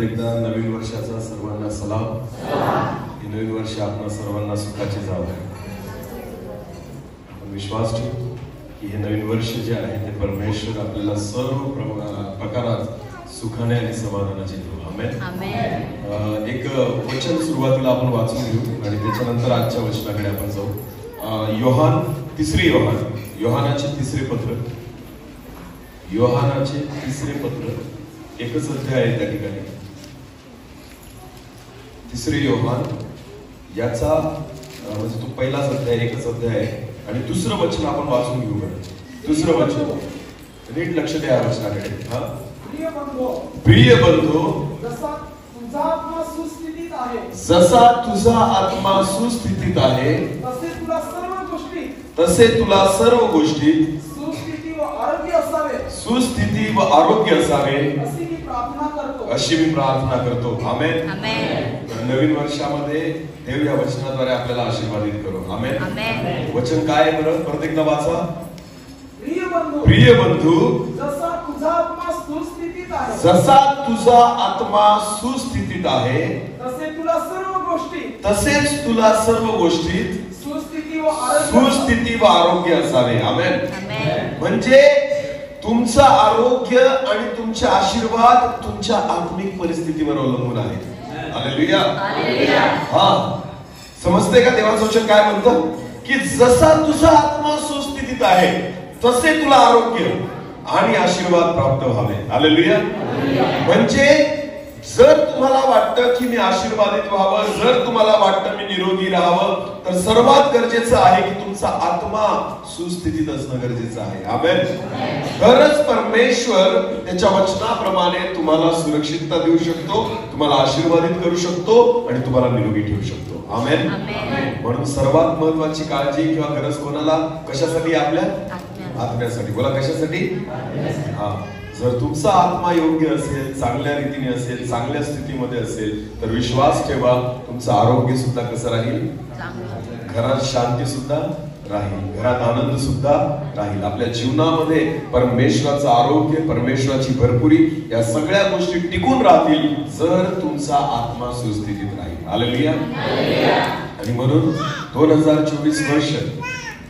परत एकदा नवीन वर्षाचा सर्वांना सलाम. हे नवीन वर्ष आपल्या सर्वांना सुखाचे जावो. आपण विश्वास ठेवू की हे नवीन वर्ष जे आहे ते परमेश्वर आपल्याला सर्व प्रकारात सुखाने आणि समाधानाचे देऊ. आमेन. एक वचन सुरुवातीला आपण वाचून घेऊ आणि त्याच्यानंतर आजच्या वचनाकडे आपण जाऊ. योहानाचे तिसरे पत्र, योहानाचे तिसरे पत्र, एकच अध्याय आहे त्या ठिकाणी. तिसरे योहान याचा म्हणजे तो पहिलाच अध्याय, एकच अध्याय आहे. आणि दुसरं वचन आपण वाचून घेऊ. दुसरं वचन नीट लक्ष द्या या वचनाकडे. प्रिय बंधू, जसा तुझा आत्मा सुस्थितीत आहे तसे तुला सर्व गोष्टीत सुस्थिती व आरोग्य असावे अशी मी प्रार्थना करतो. आमेन. नवीन वर्षामध्ये देव या वचनाद्वारे आपल्याला आशीर्वादित करो. आमेन. वचन काय आहे बरं? परत एकदा वाचा. प्रिय बंधू, जसा तुझा आत्मा सुस्थितीत आहे तसेच तुला सर्व गोष्टीत सुस्थिती व आरोग्य असावे. आमेन. म्हणजे तुमचं आरोग्य आणि तुमचे आशीर्वाद तुमच्या आत्मिक परिस्थितीवर अवलंबून आहे. हालेलुया. समजते का देवाचं वचन काय म्हणतं? की जसा तुझा आत्मा सुस्थितीत आहे तसे तुला आरोग्य आणि आशीर्वाद प्राप्त व्हावे. हालेलुया. म्हणजे जर तुम्हाला वाटतं की मी आशीर्वादित व्हावं, जर तुम्हाला वाटतं मी निरोगी राहावं, तर सर्वात गरजेचं आहे की तुमचा आत्मा सुस्थितीत असणं गरजेचं आहे. आमेन. तरच परमेश्वर त्याच्या वचनाप्रमाणे तुम्हाला सुरक्षितता देऊ शकतो, तुम्हाला आशीर्वादित करू शकतो आणि तुम्हाला निरोगी ठेवू शकतो. आमेन. म्हणून सर्वात महत्वाची काळजी किंवा गरज कोणाला कशासाठी? आपल्या आत्म्यासाठी. बोला कशासाठी? जर तुमचा आत्मा योग्य असेल, चांगल्या रीतीने असेल, चांगल्या स्थितीमध्ये असेल, तर विश्वास ठेवा तुमचं आरोग्य सुद्धा कसं राहील? घरात शांती सुद्धा राहील, घरात आनंद सुद्धा राहील. आपल्या जीवनामध्ये परमेश्वराचं आरोग्य, परमेश्वराची भरपुरी या सगळ्या गोष्टी टिकून राहतील जर तुमचा आत्मा सुस्थितीत राहील. हालेलुया. आणि म्हणून 2024 वर्ष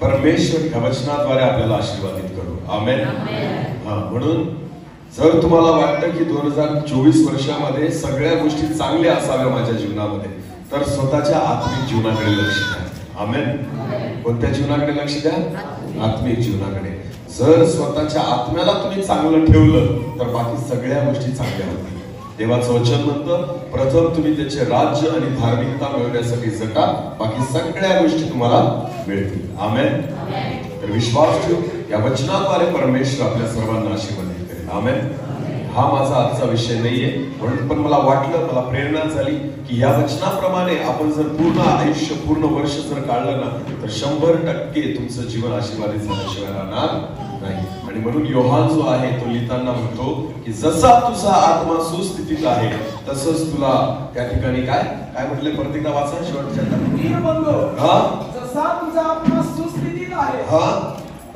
परमेश्वर या वचनाद्वारे आपल्याला आशीर्वादित करू. आमेन. म्हणून जर तुम्हाला वाटतं की 2024 वर्षामध्ये सगळ्या गोष्टी चांगल्या असाव्या माझ्या जीवनामध्ये, तर स्वतःच्या आत्मिक जीवनाकडे लक्ष द्या. आमेन. कोणत्या जीवनाकडे लक्ष द्या? आत्मिक जीवनाकडे. जर स्वतःच्या आत्म्याला तुम्ही चांगलं ठेवलं तर बाकी सगळ्या गोष्टी चांगल्या होतील. देवाचं वचन म्हणतं, प्रथम तुम्ही त्याचे राज्य आणि धार्मिकता मिळवण्यासाठी झटा, बाकी सगळ्या गोष्टी तुम्हाला मिळतील. आमेन. तर विश्वास ठेवू या वचनाद्वारे परमेश्वर आपल्या सर्वांना आशीर्वादित करेल. आमेन. हा माझा आजचा विषय नाहीये, म्हणून पण मला वाटलं, मला प्रेरणा झाली की या वचनाप्रमाणे आपण जर पूर्ण आयुष्य, पूर्ण वर्ष जर काढलं ना, तर 100% तुमचं जीवन आशीर्वादित झाल्याशिवाय राहणार नाही. आणि म्हणून योहान जो आहे तो लिहिताना म्हणतो की जसा तुझा आत्मा सुस्थितीत आहे तसंच तुला त्या ठिकाणी काय काय म्हटले? परत एकदा वाचा शेवटच्या. जसा तुझा आत्मा सुस्थितीत आहे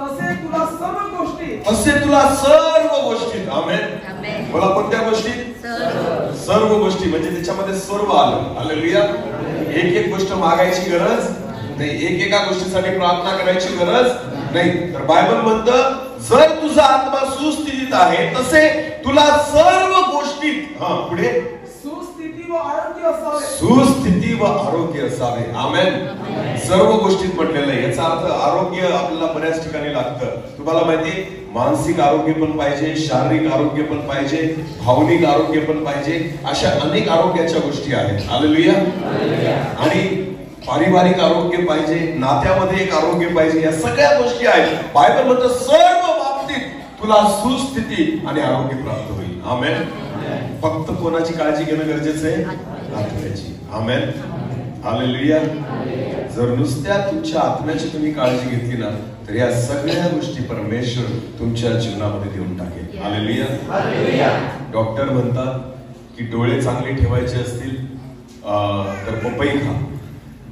तसे तुला सर्व गोष्टीत. आमेन. बोला कोणत्या गोष्टीत? सर्व गोष्टी. म्हणजे त्याच्यामध्ये सर्व आलं. हालेलुया. एक गोष्ट मागायची गरज नाही, एका गोष्टीसाठी प्रार्थना करायची गरज नाही. तर बायबल म्हणतं जर तुझा आत्मा सुस्थितीत आहे तसे तुला सर्व गोष्टीत पुढे सुस्थिती व आरोग्य असावे. आमेन. सर्व गोष्टीत म्हटलेलं आहे. याचा अर्थ आरोग्य आपल्याला बऱ्याच ठिकाणी लागतं. तुम्हाला माहिती, मानसिक आरोग्य पण पाहिजे, शारीरिक आरोग्य पण पाहिजे, भावनिक आरोग्य पण पाहिजे. अशा अनेक आरोग्याच्या गोष्टी आहेत. हालेलुया. आणि पारिवारिक आरोग्य पाहिजे, नात्यामध्ये एक आरोग्य पाहिजे. या सगळ्या गोष्टी आहेत. बायबल म्हणतं सर्व बाबतीत तुला सुस्थिती आणि आरोग्य प्राप्त होईल. आमेन. फक्त कोणाची काळजी घेणं गरजेचं आहे? आत्म्याची. आमेन. हालेलुया. जर नुसत्या तुमच्या आत्म्याची तुम्ही काळजी घेतली ना, तर या सगळ्या गोष्टी परमेश्वर तुमच्या जीवनामध्ये देऊन टाकेल. हालेलुया. डॉक्टर म्हणतात की डोळे चांगले ठेवायचे असतील तर पपई खा,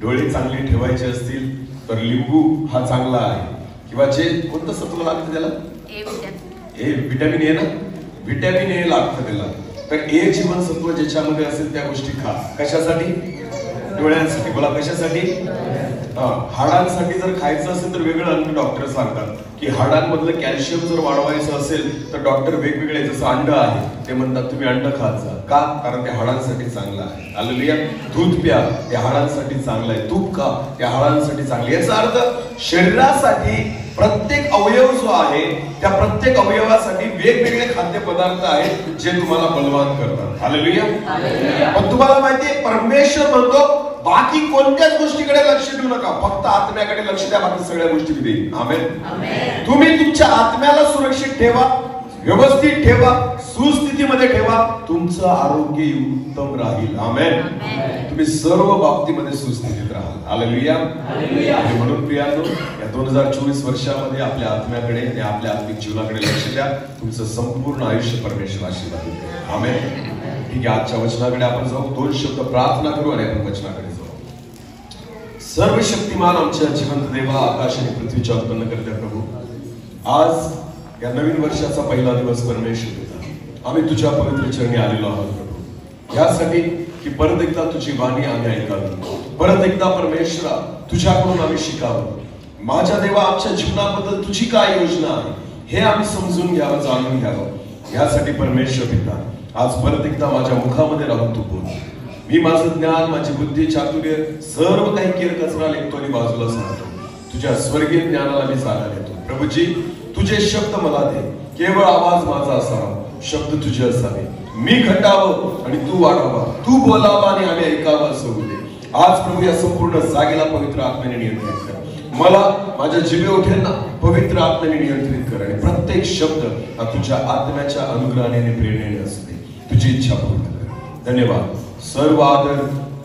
डोळे चांगले ठेवायचे असतील तर लिंबू हा चांगला आहे. किंवा जे कोणतं सत्व लागतं त्याला? विटॅमिन ए ना, विटॅमिन ए लागतं त्याला. तर ए जीवनसत्व ज्याच्यामध्ये असेल त्या गोष्टी खा. कशासाठी? डोळ्यांसाठी. बोला कशासाठी? हाडांसाठी जर खायचं असेल तर वेगळं अन्न डॉक्टर सांगतात की हाडांमधलं कॅल्शियम जर वाढवायचं असेल तर डॉक्टर वेगवेगळे, जसं अंड आहे ते म्हणतात तुम्ही अंड खात जा. का? कारण ते हाडांसाठी चांगलं आहे. हालेलुया. दूध प्या, ते हाडांसाठी चांगलं आहे. तूप खा, ते हाडांसाठी चांगलं आहे. याचा अर्थ शरीरासाठी प्रत्येक अवयव जो आहे त्या प्रत्येक अवयवासाठी वेगवेगळे खाद्यपदार्थ आहेत जे तुम्हाला बलवान करतात. हालेलुया. पण तुम्हाला माहितीये परमेश्वर म्हणतो बाकी कोणत्याच गोष्टीकडे लक्ष देऊ नका, फक्त आत्म्याकडे लक्ष द्या, बाकी सगळ्या गोष्टी देईल. आमेन. तुम्ही तुमच्या आत्म्याला सुरक्षित ठेवा, व्यवस्थित ठेवा, सुस्थितीमध्ये ठेवा, तुमचं आरोग्य उत्तम राहील. आमेन. तुम्ही सर्व बाबतीमध्ये सुस्थितीत राहाल. हालेलुया. म्हणून प्रियांनो, या 2024 वर्षामध्ये आपल्या आत्म्याकडे आणि आपल्या आत्मिक जीवनाकडे लक्ष द्या. तुमचं संपूर्ण आयुष्य परमेश्वर आशीर्वाद देईल. आमेन. ठीक आहे, आजच्या वचनाकडे आपण जाऊ. 2 शब्द प्रार्थना करू आणि आपण वचनाकडे जाऊ. सर्व शक्तिमान आमच्या जिवंत देवा, आकाश आणि पृथ्वीच्या उत्पन्न करते प्रभू, आज या नवीन वर्षाचा पहिला दिवस परमेश्वर होता. आम्ही तुझ्या पवित्र चरणी आलेलो आहोत प्रभू, यासाठी की परत एकदा तुझी वाणी आम्ही ऐकावी, परत एकदा परमेश्वरा तुझ्याकडून आम्ही शिकावं. माझ्या देवा, आमच्या जीवनाबद्दल तुझी काय योजना आहे हे आम्ही समजून घ्यावं, जाणून घ्यावं. यासाठी परमेश्वर पिता आज परत एकदा माझ्या मुखामध्ये राहून तू बोल. मी माझं ज्ञान, माझी बुद्धी, चातुर्य सर्व काही केर कचरा लेखतो आणि बाजूला सांगतो. तुझ्या स्वर्गीय ज्ञानाला मी जागा देतो. प्रभूजी, तुझे शब्द मला दे, केवळ आवाज माझा असावा, शब्द तुझे असावे. मी घटावं आणि तू वाढावा, तू बोलावा आणि आम्ही ऐकावं असं होऊ दे. आज प्रभू या संपूर्ण जागेला पवित्र आत्म्याने नियंत्रित कर. मला माझ्या जिभेओठ्यांना पवित्र आत्म्याने नियंत्रित कर आणि प्रत्येक शब्द हा तुझ्या आत्म्याच्या अनुग्रहाने आणि प्रेरणेने असू दे. तुझी इच्छा पूर्ण कर. धन्यवाद. सर्व आदर,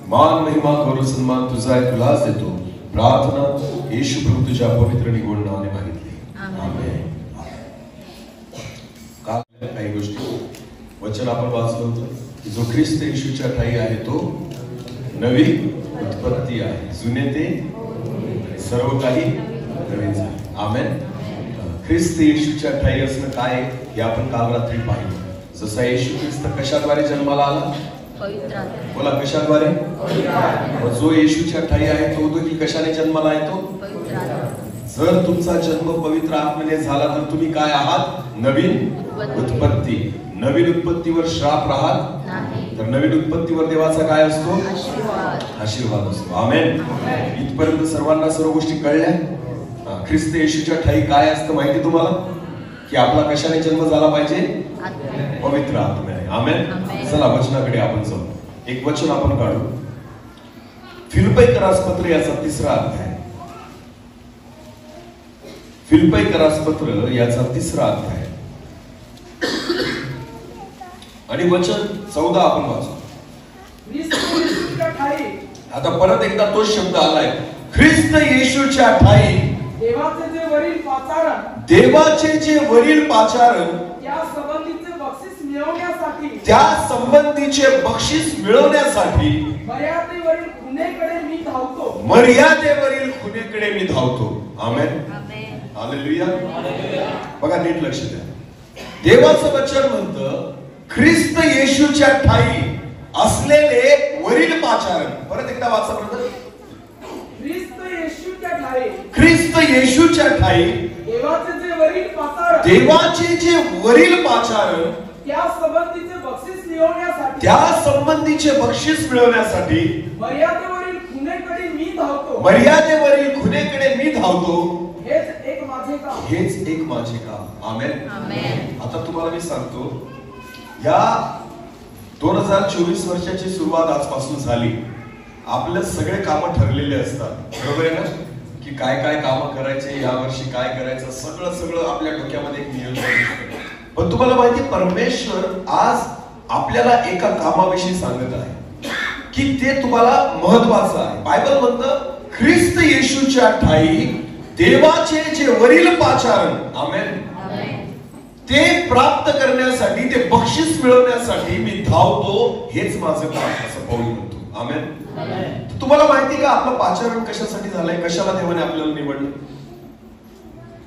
मान, महिमा, गौरव, सन्मान तुझा आहे, तुलाच देतो. प्रार्थना येशू प्रभू तुझ्या पवित्र आणि गोड नावाने मागितली. आमेन. काल काही गोष्टी वचन आपण वाचलं होतं की जो ख्रिस्त येशूच्या ठाई आहे तो नवी उत्पत्ती आहे, जुने ते सर्व काही नवीन झाले. आमेन. ख्रिस्त येशूच्या ठाई असणं काय हे आपण काल रात्री पाहिलं. जसा येशू ख्रिस्त कशाद्वारे जन्माला आला? बोला कशाद्वारे? जो येशूच्या ठाई आहे तो देखील कशाने जन्माला येतो? जर तुमचा जन्म पवित्र आत्म्याने झाला तर तुम्ही काय आहात? नवीन उत्पत्ती. नवीन उत्पत्तीवर श्राप राहत, तर नवीन उत्पत्तीवर देवाचा काय असतो? आशीर्वाद असतो. आमेन. इथपर्यंत सर्वांना सर्व गोष्टी कळल्या. ख्रिस्त येशूच्या ठाई काय असतं माहिती तुम्हाला? की आपला कशाने जन्म झाला पाहिजे? पवित्र आत्म्याने. आमेन. चला वचनाकडे आपण जाऊ. एक वचन आपण काढू. फिलिप्पीकरास पत्र याचा 3रा अध्याय. फिलिप्पीकरास पत्र याचा 3रा अध्याय आणि वचन 14 आपण वाचू. आता परत एकदा तोच शब्द आलाय, ख्रिस्त येशूच्या ठाई देवाचे जे वरील पाचारण, देवाचे जे वरील पाचारण, त्या संबंधीचे बक्षीस मिळवण्यासाठी, त्या संबंधीचे बक्षीस मिळवण्यासाठी मर्यादेवरील खुणेकडे मी धावतो. मर्यादेवरील खुणेकडे मी धावतो. आमेन. हालेलुया. बघा नीट लक्ष द्या. देवाचं वचन म्हणतं ख्रिस्त येशूच्या ठाई असलेले वरील पाचारण. परत एकदा वाचा ब्रदर. ख्रिस्त येशूच्या ठाई, ख्रिस्त येशूच्या ठाई देवाचे जे वरील पाचारण, देवाचे जे वरील पाचारण, त्या संबंधीचे बक्षीस मिळवण्यासाठी, त्या संबंधीचे बक्षीस मिळवण्यासाठी मर्यादेवरील खुणेकडे मी धावतो. मर्यादेवरील खुणेकडे मी धावतो. हेच एक माझे काम. हेच एक माझे काम. आमेन. आमेन. आता तुम्हाला मी सांगतो, या 2024 वर्षाची सुरुवात आजपासून झाली. आपले सगळे कामं ठरलेले असतात, बरोबर आहे ना? की काय काय कामं करायचे, या वर्षी काय करायचं, सगळं सगळं आपल्या डोक्यामध्ये एक नियोजन असतं. पण तुम्हाला माहिती, परमेश्वर आज आपल्याला एका कामाविषयी सांगत आहे की ते तुम्हाला महत्वाचं आहे. बायबल म्हणतं ख्रिस्त येशूच्या ठाई देवाचे जे वरील पाचारण, आमेन, ते प्राप्त करण्यासाठी, ते बक्षीस मिळवण्यासाठी मी धावतो. हेच माझं काम, असं पाऊल म्हणतो. आमेन. तुम्हाला माहिती का आपलं पाचारण कशासाठी झालंय? कशाला देवाने आपल्याला निवडलं?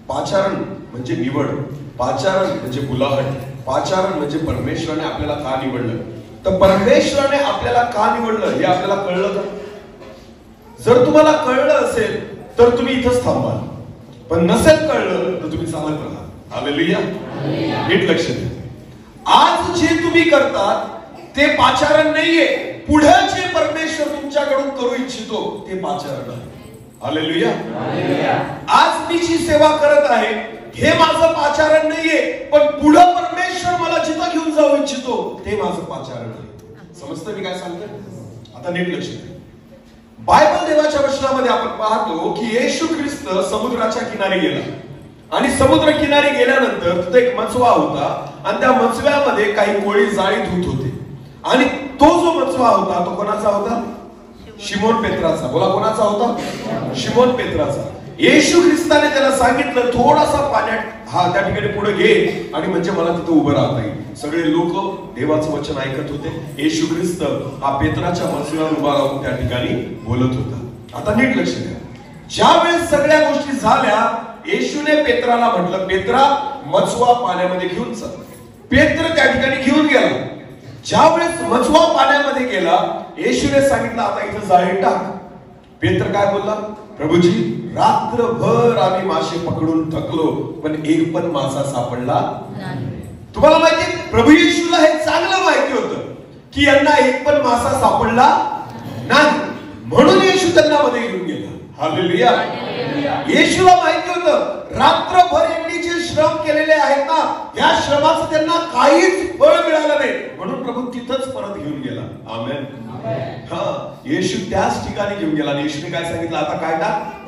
पाचारण म्हणजे निवड, पाचारण म्हणजे बुलाहट. पाचारण म्हणजे परमेश्वराने आपल्याला का निवडलं. तर परमेश्वराने आपल्याला का निवडलं हे आपल्याला कळलं का? जर तुम्हाला कळलं असेल तर तुम्ही इथंच थांबा, पण नसेल कळलं तर तुम्ही चालत राहा. हालेलुया. नीट लक्ष द्या. आज जे तुम्ही करतात ते पाचारण नाहीये, पुढे जे परमेश्वर तुमच्याकडून करू इच्छितो ते पाचारण आहे. हालेलुया. आज मी जी सेवा करत आहे हे माझं पाचारण नाहीये, पण पुढे परमेश्वर मला जिथं घेऊन जाऊ इच्छितो ते माझं पाचारण आहे. समजतं मी काय सांगतोय? आता नीट लक्ष द्या. बायबल देवाच्या वचनामध्ये आपण पाहतो की येशू ख्रिस्त समुद्राच्या किनारी गेला आणि समुद्र किनारी गेल्यानंतर तिथे एक मचवा होता आणि त्या मचव्यामध्ये काही कोळी जाळी धुत होते आणि तो जो मचवा होता तो कोणाचा होता? शिमोन पेत्राचा. बोला, कोणाचा होता? शिमोन पेत्राचा. येशू ख्रिस्ताने त्याला सांगितलं थोडासा पाण्यात त्या ठिकाणी पुढे घे आणि म्हणजे मला तिथे उभं राहता येईल. सगळे लोक देवाचं वचन ऐकत होते. येशू ख्रिस्त हा पेत्राच्या मचव्यावर उभा राहून त्या ठिकाणी बोलत होता. आता नीट लक्ष द्या. ज्या वेळेस सगळ्या गोष्टी झाल्या येशूने पेत्राला म्हटलं, पेत्रा मचवा पाण्यामध्ये घेऊन चल. पेत्र त्या ठिकाणी घेऊन गेला. ज्या वेळेस मचवा पाण्यामध्ये गेला येशूने सांगितलं आता इथं जाळी टाक. पेत्र काय बोलला? प्रभूजी, रात्रभर आम्ही मासे पकडून थकलो पण एक पण मासा सापडला नाही. तुम्हाला माहिती, प्रभू येशूला हे चांगलं माहिती होतं की यांना एक पण मासा सापडला नाही, म्हणून येशू त्यांना मध्ये घेऊन गेला. हालेलुया. येशूला माहिती होतं रात्रभर यांनी जे श्रम केलेले आहेत ना या श्रमाचं त्यांना काहीच फळ मिळालं नाही, म्हणून प्रभू तिथंच परत घेऊन गेला. आमेन. हा, येशू त्याच ठिकाणी घेऊन गेला आणि येशूने काय सांगितलं? आता काय टाक?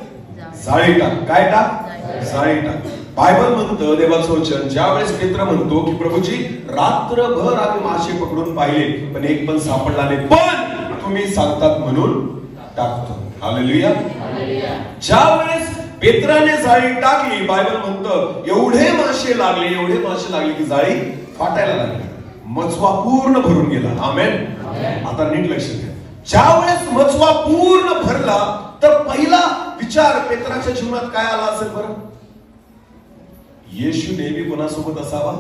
जाळी टाक. काय टाक? जाळी टाक. बायबल म्हणतं देवाचं वचन, ज्या वेळेस पेत्र म्हणतो की प्रभूजी रात्रभर आम्ही मासे पकडून पाहिले पण एक पण सापडला नाही, पण तुम्ही सांगतात म्हणून टाकतो. हालेलुया. ज्या वेळेस पेत्राने जाळी टाकली बायबल म्हणतं एवढे मासे लागले की जाळी फाटायला लागली. मचवा पूर्ण भरून गेला. आमेन. आता नीट लक्ष द्या. ज्या वेळेस मचवा पूर्ण भरला तर पहिला विचार पेत्राच्या जीवनात काय आला असेल बरं? येशू नेहमी कोणासोबत असावा,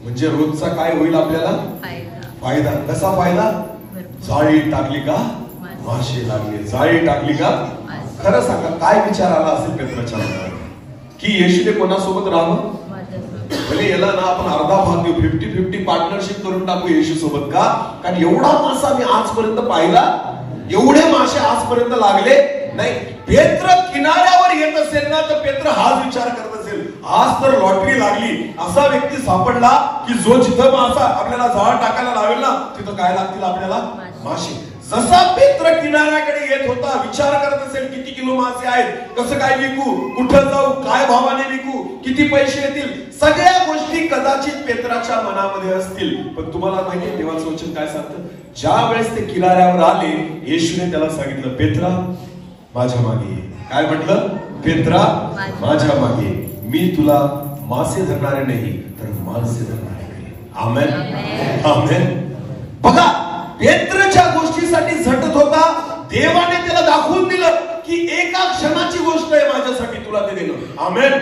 म्हणजे रोजचा काय होईल आपल्याला फायदा. कसा फायदा? जाळी टाकली का मासे लागले, जाळी टाकली का. खरं सांगा काय विचार आला असेल पेत्राच्या मनात की येशूने कोणासोबत राहावं? भले याला ना आपण अर्धा भाग देऊ, 50-50 पार्टनरशिप करून टाकू येशू सोबत. का? कारण एवढा मासा मी आजपर्यंत पाहिला, एवढे मासे आजपर्यंत लागले नाही. पेत्र किनाऱ्यावर येत असेल ना तर पेत्र हाच विचार करत असेल आज तर लॉटरी लागली, असा व्यक्ती सापडला की जो जिथं मासा आपल्याला जाळ टाकायला लावेल ना तिथं काय लागतील आपल्याला? मासे. जसा पेत्र किनाऱ्याकडे येत होता विचार करत असेल किती किलो मासे आहेत, कसं काय विकू, कुठं जाऊ, काय भावाने विकू, किती पैसे येतील, सगळ्या गोष्टी कदाचित पेत्राच्या मनामध्ये असतील. पण तुम्हाला माहिती देवाचं वचन काय सांगतं? ज्या वेळेस ते किनाऱ्यावर आले येशूने त्याला सांगितलं पेत्रा माझ्या मागे ये. काय म्हटलं? पेत्रा माझ्या मागे, मी तुला मासे धरणारे नाही तर माणसे धरणारे करेन. आमेन. आमेन. बघा, पेत्र ज्या गोष्टीसाठी झटत होता देवाने त्याला दाखवून दिलं की एका क्षणाची गोष्ट आहे माझ्यासाठी तुला ते देणं. आमेन.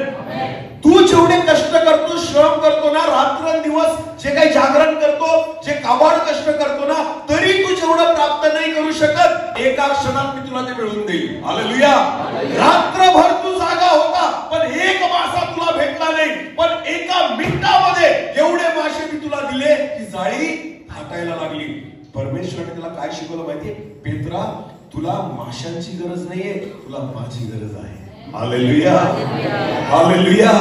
तू जेवढे कष्ट करतो, श्रम करतो ना, रात्रंदिवस जे काही जागरण करतो, जे काबाड कष्ट करतो ना, तरी तू जेवढं प्राप्त नाही करू शकत एका क्षणात मी तुला ते मिळवून देईल. हालेलुया. रात्रभर तू जागा होता पण एक मासा तुला भेटला नाही, पण एका मिनिटामध्ये एवढे मासे मी तुला दिले की जाळी फाटायला लागली. परमेश्वराने त्याला काय शिकवलं माहितीये? पेत्रा तुला माशांची गरज नाहीये, तुला माझी गरज आहे. हालेलुया. हालेलुया.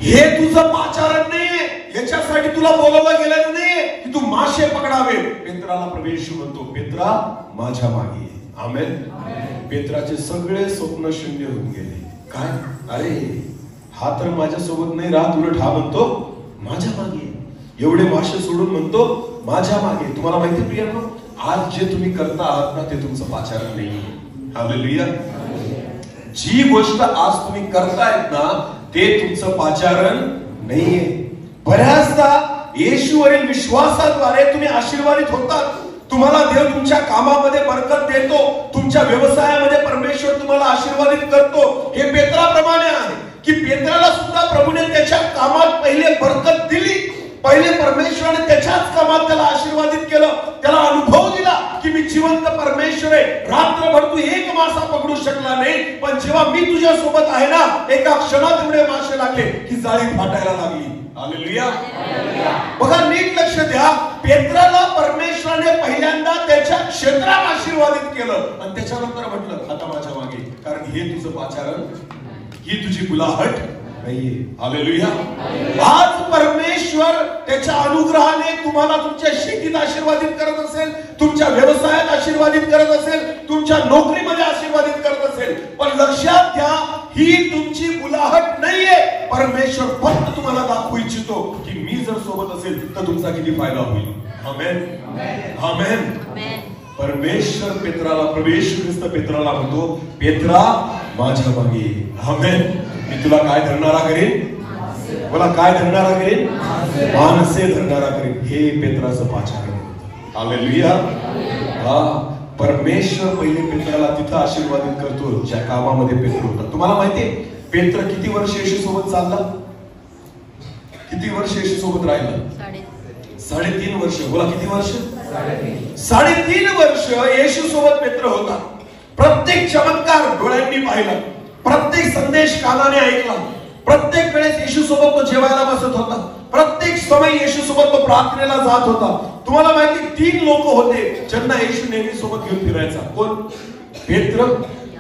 हे तुझं पाचारण नाहीये, याच्यासाठी तुला बोलावलं गेलं नाहीये की तू मासे पकडावे. पेत्राला प्रभू म्हणतो पेत्रा माझ्या मागे ये. आमेन. पेत्राचे सगळे स्वप्न शून्य होऊन गेले. काय? अरे हा तर माझ्या सोबत नाही राहत, उलट हा म्हणतो माझ्या मागे. एवढे मासे सोडून म्हणतो माझ्या मागे. तुम्हाला माहिती प्रियांनो, आज जे तुम्ही करता आहात ना ते तुमचं पाचारण नाहीये. हालेलुया. जी गोष्ट आज तुम्ही करतायत ना ते तुमचं पाचारण नाहीये. बऱ्याचदा येशूवरील विश्वासाद्वारे तुम्ही आशीर्वादित होतात. तुम्हाला देव तुमच्या कामामध्ये बरकत देतो, तुमच्या व्यवसायामध्ये परमेश्वर तुम्हाला आशीर्वादित करतो. हे पेत्राप्रमाणे आहे की पेत्राला सुद्धा प्रभूने त्याच्या कामात पहिले बरकत दिली, पहिले परमेश्वराने त्याच्याच कामात त्याला आशीर्वादित केलं, त्याला अनुभव दिला की मी जिवंत परमेश्वर आहे. रात्रभर तू एक मासा पकडू शकला नाही, पण जेव्हा मी तुझ्या सोबत आहे ना, एका क्षणात एवढे मासे लागले की जाळी फाटायला लागली. हालेलुया. बघा, नीट लक्ष द्या. पेत्राला परमेश्वराने पहिल्यांदा त्याच्या क्षेत्रात आशीर्वादित केलं आणि त्याच्यानंतर म्हटलं आता माझ्या मागे, कारण हे तुझं पाचारण, ही तुझी गुलाहट नाहीये. हालेलुया. आज परमेश्वर त्याच्या अनुग्रहाने तुम्हाला तुमच्या शेतीत आशीर्वादित करत असेल, तुमच्या व्यवसायात आशीर्वादित करत असेल, तुमच्या नोकरीमध्ये आशीर्वादित करत असेल, पण लक्षात घ्या ही तुमची गुलाहट नाहीये. परमेश्वर फक्त तुम्हाला दाखवू इच्छितो की मी जर सोबत असेल तर तुमचा किती फायदा होईल. आमेन. आमेन. परमेश्वर पेत्राला, प्रभू ख्रिस्त पेत्राला म्हणतो, पेत्रा माझ्या मागे. आमेन. मी तुला काय धरणारा करेन, मला काय धरणारा करेन, माणसे धरणारा करेन. हे पेत्राचं पाचारण. हालेलुया. हा, परमेश्वर पहिले पेत्राला तिथं आशीर्वादित करतो ज्या कामामध्ये पेत्र होता. तुम्हाला माहितीये पेत्र किती वर्ष येशू सोबत चालला, किती वर्ष येशू सोबत राहिला? 3.5 वर्ष. बोला किती वर्ष? 3.5 वर्ष येशू सोबत पेत्र होता. प्रत्येक चमत्कार डोळ्यांनी पाहिला, प्रत्येक संदेश कानाने ऐकला, प्रत्येक वेळेस येशू सोबत तो जेवायला बसत होता, प्रत्येक समय येशू सोबत तो प्रार्थनेला जात होता. तुम्हाला माहिती 3 लोक होते ज्यांना येशू नेहमी सोबत घेऊन फिरायचा. कोण? पेत्र,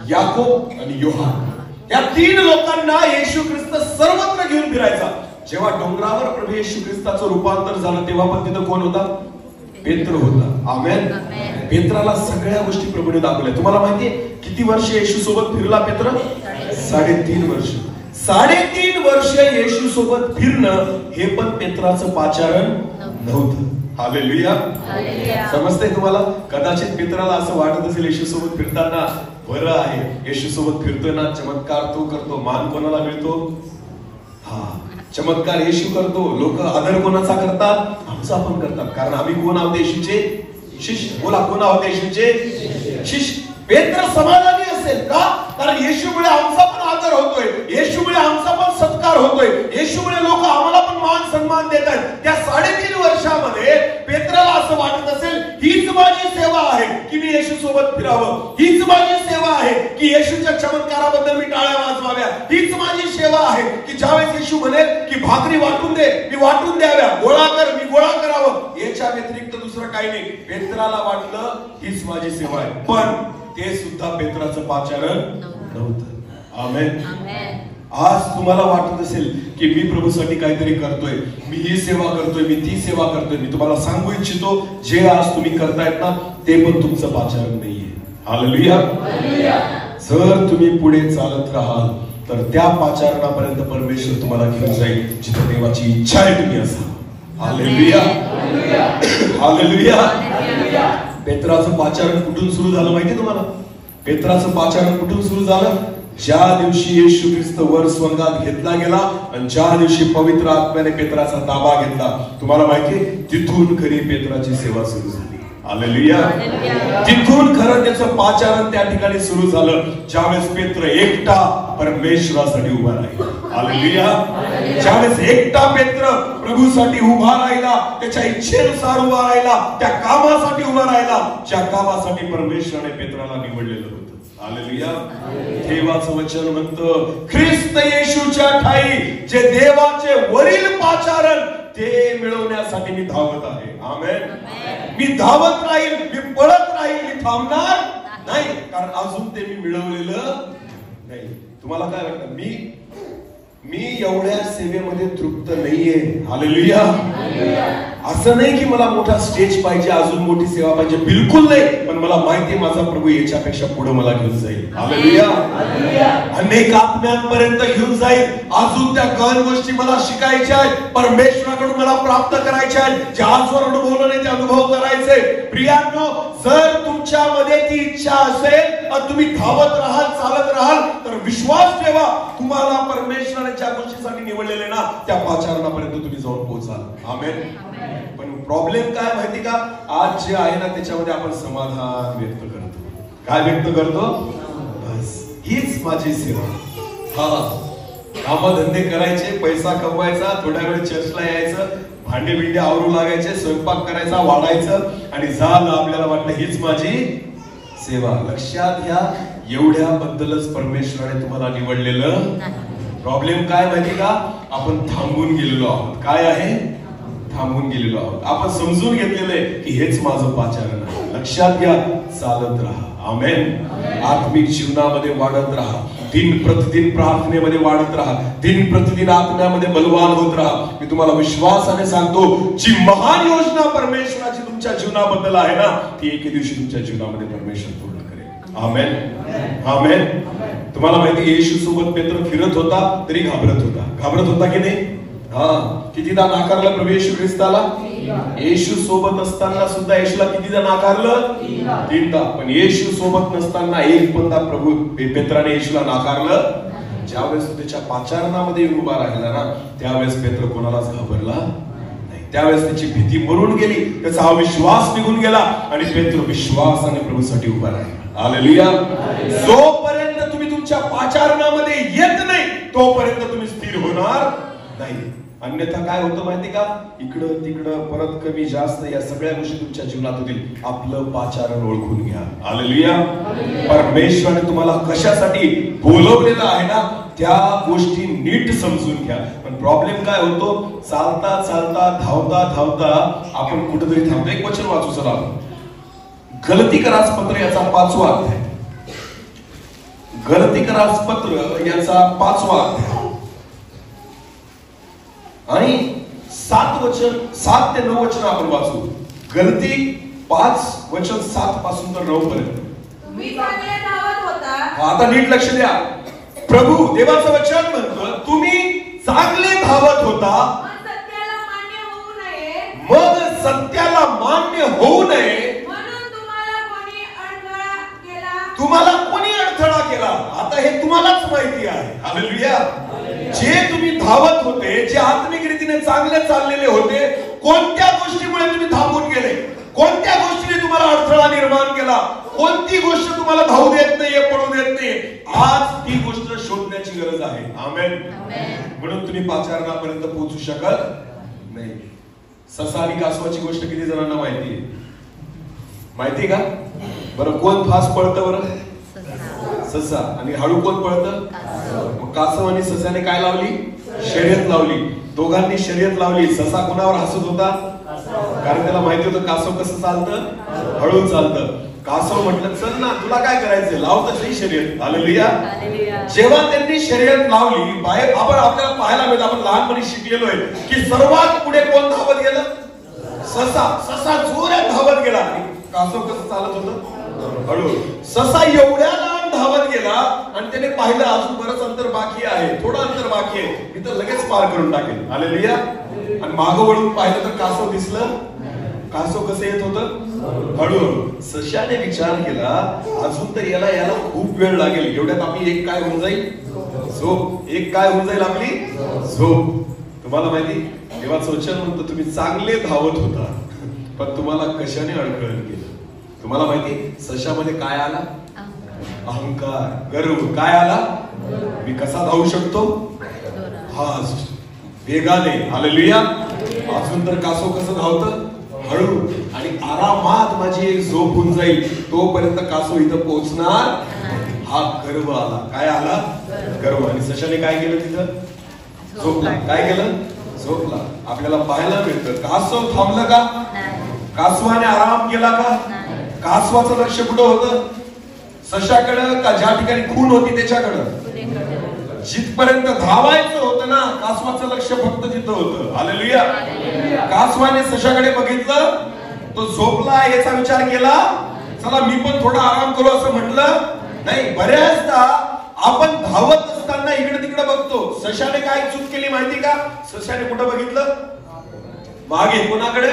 याकोब आणि योहान. या 3 लोकांना येशू ख्रिस्त सर्वत्र घेऊन फिरायचा. जेव्हा डोंगरावर प्रभू येशू ख्रिस्ताचं रूपांतर झालं तेव्हा पण तिथं कोण होता? पेत्र होता. आमेन. पेत्राला सगळ्या गोष्टी प्रभूने दाखवल्या. तुम्हाला माहितीये किती वर्ष येशू सोबत फिरला पेत्र? 3.5 वर्ष. 3.5 वर्ष येशू सोबत फिरणं हे पण पेत्राचं पाचारण नव्हतं. हालेलुया. समजतंय तुम्हाला? कदाचित पेत्राला असं वाटत असेल येशू सोबत फिरताना बरं आहे, येशू सोबत फिरतोय ना, चमत्कार तो करतो, मान कोणाला मिळतो? हा, चमत्कार येशू करतो, लोक आदर कोणाचा करतात? आमचा पण करतात, कारण आम्ही कोण आहोत? येशूचे शिष्य. बोला, कोण आहोत? येशूचे शिष्य. पेत्र समाधानी असेल का? कारण येशूमुळे आमचा पण आदर होतोय, येशूमुळे आमचा पण सत्कार होतोय, येशूमुळे लोक आम्हाला पण मान सन्मान देत आहेत. त्या 3.5 वर्षामध्ये पेत्राला असं वाटत असेल हीच माझी सेवा आहे की मी येशू सोबत फिरावं, हीच माझी सेवा आहे की येशूच्या चमत्काराबद्दल मी टाळ्या वाजवाव्या, हीच माझी सेवा आहे की ज्यावेळेस येशू म्हणेल की भाकरी वाटून दे, मी वाटून द्याव्या, गोळा कर, मी गोळा करावं, याच्या व्यतिरिक्त दुसरं काही नाही. पेत्राला वाटलं हीच माझी सेवा आहे, पण ते सुद्धा पेत्राचं पाचारण नव्हतं. आमेन. आज तुम्हाला वाटत असेल की मी प्रभूसाठी काहीतरी करतोय, मी ही सेवा करतोय, मी ती सेवा करतोय, मी तुम्हाला सांगू इच्छितो जे आज तुम्ही करतायत ना ते पण तुमचं पाचारण नाहीये. हालेलुया. जर तुम्ही पुढे चालत राहाल तर त्या पाचारणापर्यंत परमेश्वर तुम्हाला घेऊन जाईल जिथे देवाची इच्छा आहे तुम्ही असा. हालेलुया. हालेलुया. पेत्राचं पाचारण कुठून सुरू झालं माहिती तुम्हाला? पेत्राचं पाचारण कुठून सुरू झालं? ज्या दिवशी येशू ख्रिस्त वर स्वर्गात घेतला गेला आणि ज्या दिवशी पवित्र आत्म्याने पेत्राचा ताबा घेतला, तुम्हाला माहिती तिथून खरी पेत्राची सेवा सुरू झाली. हालेलुया. तिथून खरं त्याचं पाचारण त्या ठिकाणी सुरू झालं ज्यावेळेस पेत्र एकटा परमेश्वरासाठी उभा राहिला. हालेलुया. ज्यावेळेस एकटा पेत्र प्रभूसाठी उभा राहिला, त्याच्या इच्छेनुसार उभा राहिला, त्या कामासाठी उभा राहिला ज्या कामासाठी परमेश्वराने पेत्राला निवडलेलं होतं. हालेलुया. देवाचं वचन म्हणतं ख्रिस्त येशूच्या ठाई जे देवाचे वरील पाचारण ते मिळवण्यासाठी मी धावत आहे. आमेन. मी धावत राहील, मी पळत राहील, मी थांबणार नाही, कारण अजून ते मी मिळवलेलं नाही. तुम्हाला काय वाटतं? मी एवढ्या सेवेमध्ये तृप्त नाहीये. हालेलुया. असं नाही की मला मोठा स्टेज पाहिजे, अजून मोठी सेवा पाहिजे, बिलकुल नाही. पण मला माहिती माझा प्रभू याच्यापेक्षा पुढे मला घेऊन जाईल. हालेलुया. अनेक आत्म्यांपर्यंत घेऊन जाईल. अजून त्या गहन गोष्टी मला शिकायच्या आहेत, परमेश्वराकडून मला प्राप्त करायच्या आहेत, जे आजवर अनुभवलं नाही ते अनुभव करायचे. प्रियांनो, जर तुमच्यामध्ये ती इच्छा असेल आणि तुम्ही धावत राहाल, चालत राहाल, तर विश्वास ठेवा तुम्हाला परमेश्वराने ज्या गोष्टीसाठी निवडलेले ना त्या पाचारणापर्यंत तुम्ही जाऊन पोहोचाल. आमेन. पण प्रॉब्लेम काय माहिती का? आज जे आहे ना त्याच्यामध्ये आपण समाधान व्यक्त करतो. काय व्यक्त करतो? बस हीच माझी सेवा, हा कामधंदे करायचे, पैसा कमवायचा, थोड्या वेळ चर्चला यायचं, भांडे बिंडे आवरू लागायचे, स्वयंपाक करायचा, वाढायचं आणि झालं. आपल्याला वाटलं हीच माझी सेवा. लक्षात घ्या, एवढ्याबद्दलच परमेश्वराने तुम्हाला निवडलेलं. प्रॉब्लेम काय माहिती का? आपण थांबून गेलेलो आहोत. काय आहे? थांबून गेलेलो आहोत. आपण समजून घेतलेलं आहे की हेच माझं पाचारण आहे. लक्षात घ्या, चालत राहा. आमेन. आत्मिक जीवनामध्ये वाढत राहा, दिन प्रतिदिन प्रार्थनेमध्ये वाढत राहा, दिन प्रतिदिन आत्म्यामध्ये बलवान होत राहा. मी तुम्हाला विश्वासाने सांगतो, जी महान योजना परमेश्वराची तुमच्या जीवनाबद्दल आहे ना, ती एके दिवशी तुमच्या जीवनामध्ये परमेश्वर पूर्ण करेल. आमेन. आमेन. तुम्हाला माहिती, येशू सोबत पेत्र फिरत होता तरी घाबरत होता. घाबरत होता की नाही? कितीदा नाकारलं प्रभू येशू ख्रिस्ताला? येशू सोबत असताना सुद्धा येशूला कितीदा नाकारलं? 3दा. पण येशू सोबत नसताना एक पण प्रभू पेत्राने येशूला नाकारलं. ज्यावेळेस त्याच्या पाचारणामध्ये येऊन उभा राहिला ना, त्यावेळेस पेत्र कोणालाच घाबरला नाही. त्यावेळेस त्याची भीती मरून गेली, त्याचा हा विश्वास निघून गेला आणि पेत्र विश्वासाने प्रभूसाठी उभा राहिला. हालेलुया. जोपर्यंत तुम्ही तुमच्या पाचारणामध्ये येत नाही, तोपर्यंत तुम्ही स्थिर होणार नाही. अन्यथा काय होतं माहिती का? इकडं तिकडं परत कमी जास्त या सगळ्या गोष्टी तुमच्या जीवनात होतील. आपलं पाचारण ओळखून घ्या. हालेलुया. परमेश्वराने तुम्हाला कशासाठी बोलवलेलं आहे ना, त्या गोष्टी नीट समजून घ्या. पण प्रॉब्लेम काय होतो? चालता चालता, धावता धावता आपण कुठेतरी थांबतो. एक वचन वाचू चला. गलतीकरास पत्र याचा 5वा अध्याय. गलतीकरास पत्र याचा 5वा अध्याय आणि 7 ते 9 वचन आपण वाचू. गलती 5 वचन 7 पासून तर 9 पर्यंत. तुम्ही चांगले धावत होता. आता नीट लक्ष द्या. प्रभू देवाचं वचन म्हणतं, तुम्ही चांगले धावत होता, मग सत्याला मान्य होऊ नये म्हणून तुम्हाला कोणी अडथळा केला. तुम्हाला कोणी अडथळा केला? आता हे तुम्हालाच माहिती आहे. हालेलुया. जे तुम्ही धावत होते, जे आत्मिक रीतीने चांगले चाललेले होते, कोणत्या गोष्टीमुळे तुम्ही थांबून गेले? कोणत्या गोष्टीने तुम्हाला अडथळा निर्माण केला? कोणती गोष्ट तुम्हाला धावू देत नाहीये, पळू देत नाहीये? आज ती गोष्ट शोधण्याची गरज आहे. आमेन. म्हणून तुम्ही पाचारणापर्यंत पोहोचू शकत नाही. ससा आणि कासवाची गोष्ट किती जणांना माहिती आहे? माहिती का? बरं, कोण फास्ट पळतं? बरं, ससा. आणि हळू कोण पळतं? कासव आणि ससाने काय लावली? शर्यत लावली. दोघांनी शर्यत लावली. ससा कोणावर हसत होता? कारण त्याला माहिती होतं कासव कसं चालतं, हळू चालतं. कासव म्हटलं, चल ना, तुला काय करायचं, लाव तशी शर्यत. हालेलुया. जेव्हा त्यांनी शर्यत लावली, बाहेर आपण आपल्याला पाहायला मिळतं, आपण लहानपणी शिकलेलो आहे की सर्वात पुढे कोण धावत गेलं? ससा. ससा जोरात धावत गेला. कासव कसं चालत होतं? हळू. ससा एवढ्या लांब धावत गेला आणि त्याने पाहिलं अजून बरंच अंतर बाकी आहे, थोडं अंतर बाकी आहे, मी तर लगेच पार करून टाकेल. हालेलुया. आणि मागं वळून पाहिलं तर कासव दिसलं. कासव कसं येत होतं? हळूहळू. सशाने विचार केला, अजून तर याला खूप वेळ लागेल. एवढ्यात आपली एक काय होऊन जाईल? झोप. एक काय होऊन जाईल आपली? झोप. तुम्हाला माहिती, देवाचं वचन म्हणतं, तुम्ही चांगले धावत होता, पण तुम्हाला कशाने अडखळण केलं? तुम्हाला माहिती, सशामध्ये काय आला? अहंकार, गर्व. काय आला? मी कसा धावू शकतो? फास्ट, वेगाने. हालेलुया. अजून तर कासव कसं धावतं? हळू. आणि आरामात माझी एक झोप होऊन जाईल, तोपर्यंत कासव इथं पोहोचणार. हा गर्व आला. काय आला? गर्व. आणि सशाने काय केलं? तिथं झोपला. काय केलं? झोपला. आपल्याला पाहायला मिळतं, कासव थांबलं का? कासवाने आराम केला का? कासवाचं लक्ष कुठं होतं? सशाकडं का ज्या ठिकाणी खून होती त्याच्याकडं? जिथपर्यंत धावायचं होतं ना, कासवाचं लक्ष फक्त तिथं होतं. हालेलुया. कासवाने सशाकडे बघितलं, तो झोपला, याचा विचार केला, चला मी पण थोडा आराम करू असं म्हटलं नाही. बऱ्याचदा आपण धावत असताना इकडे तिकडे बघतो. सशाने काय चूक केली माहिती का? सशाने कुठं बघितलं? मागे. कोणाकडे?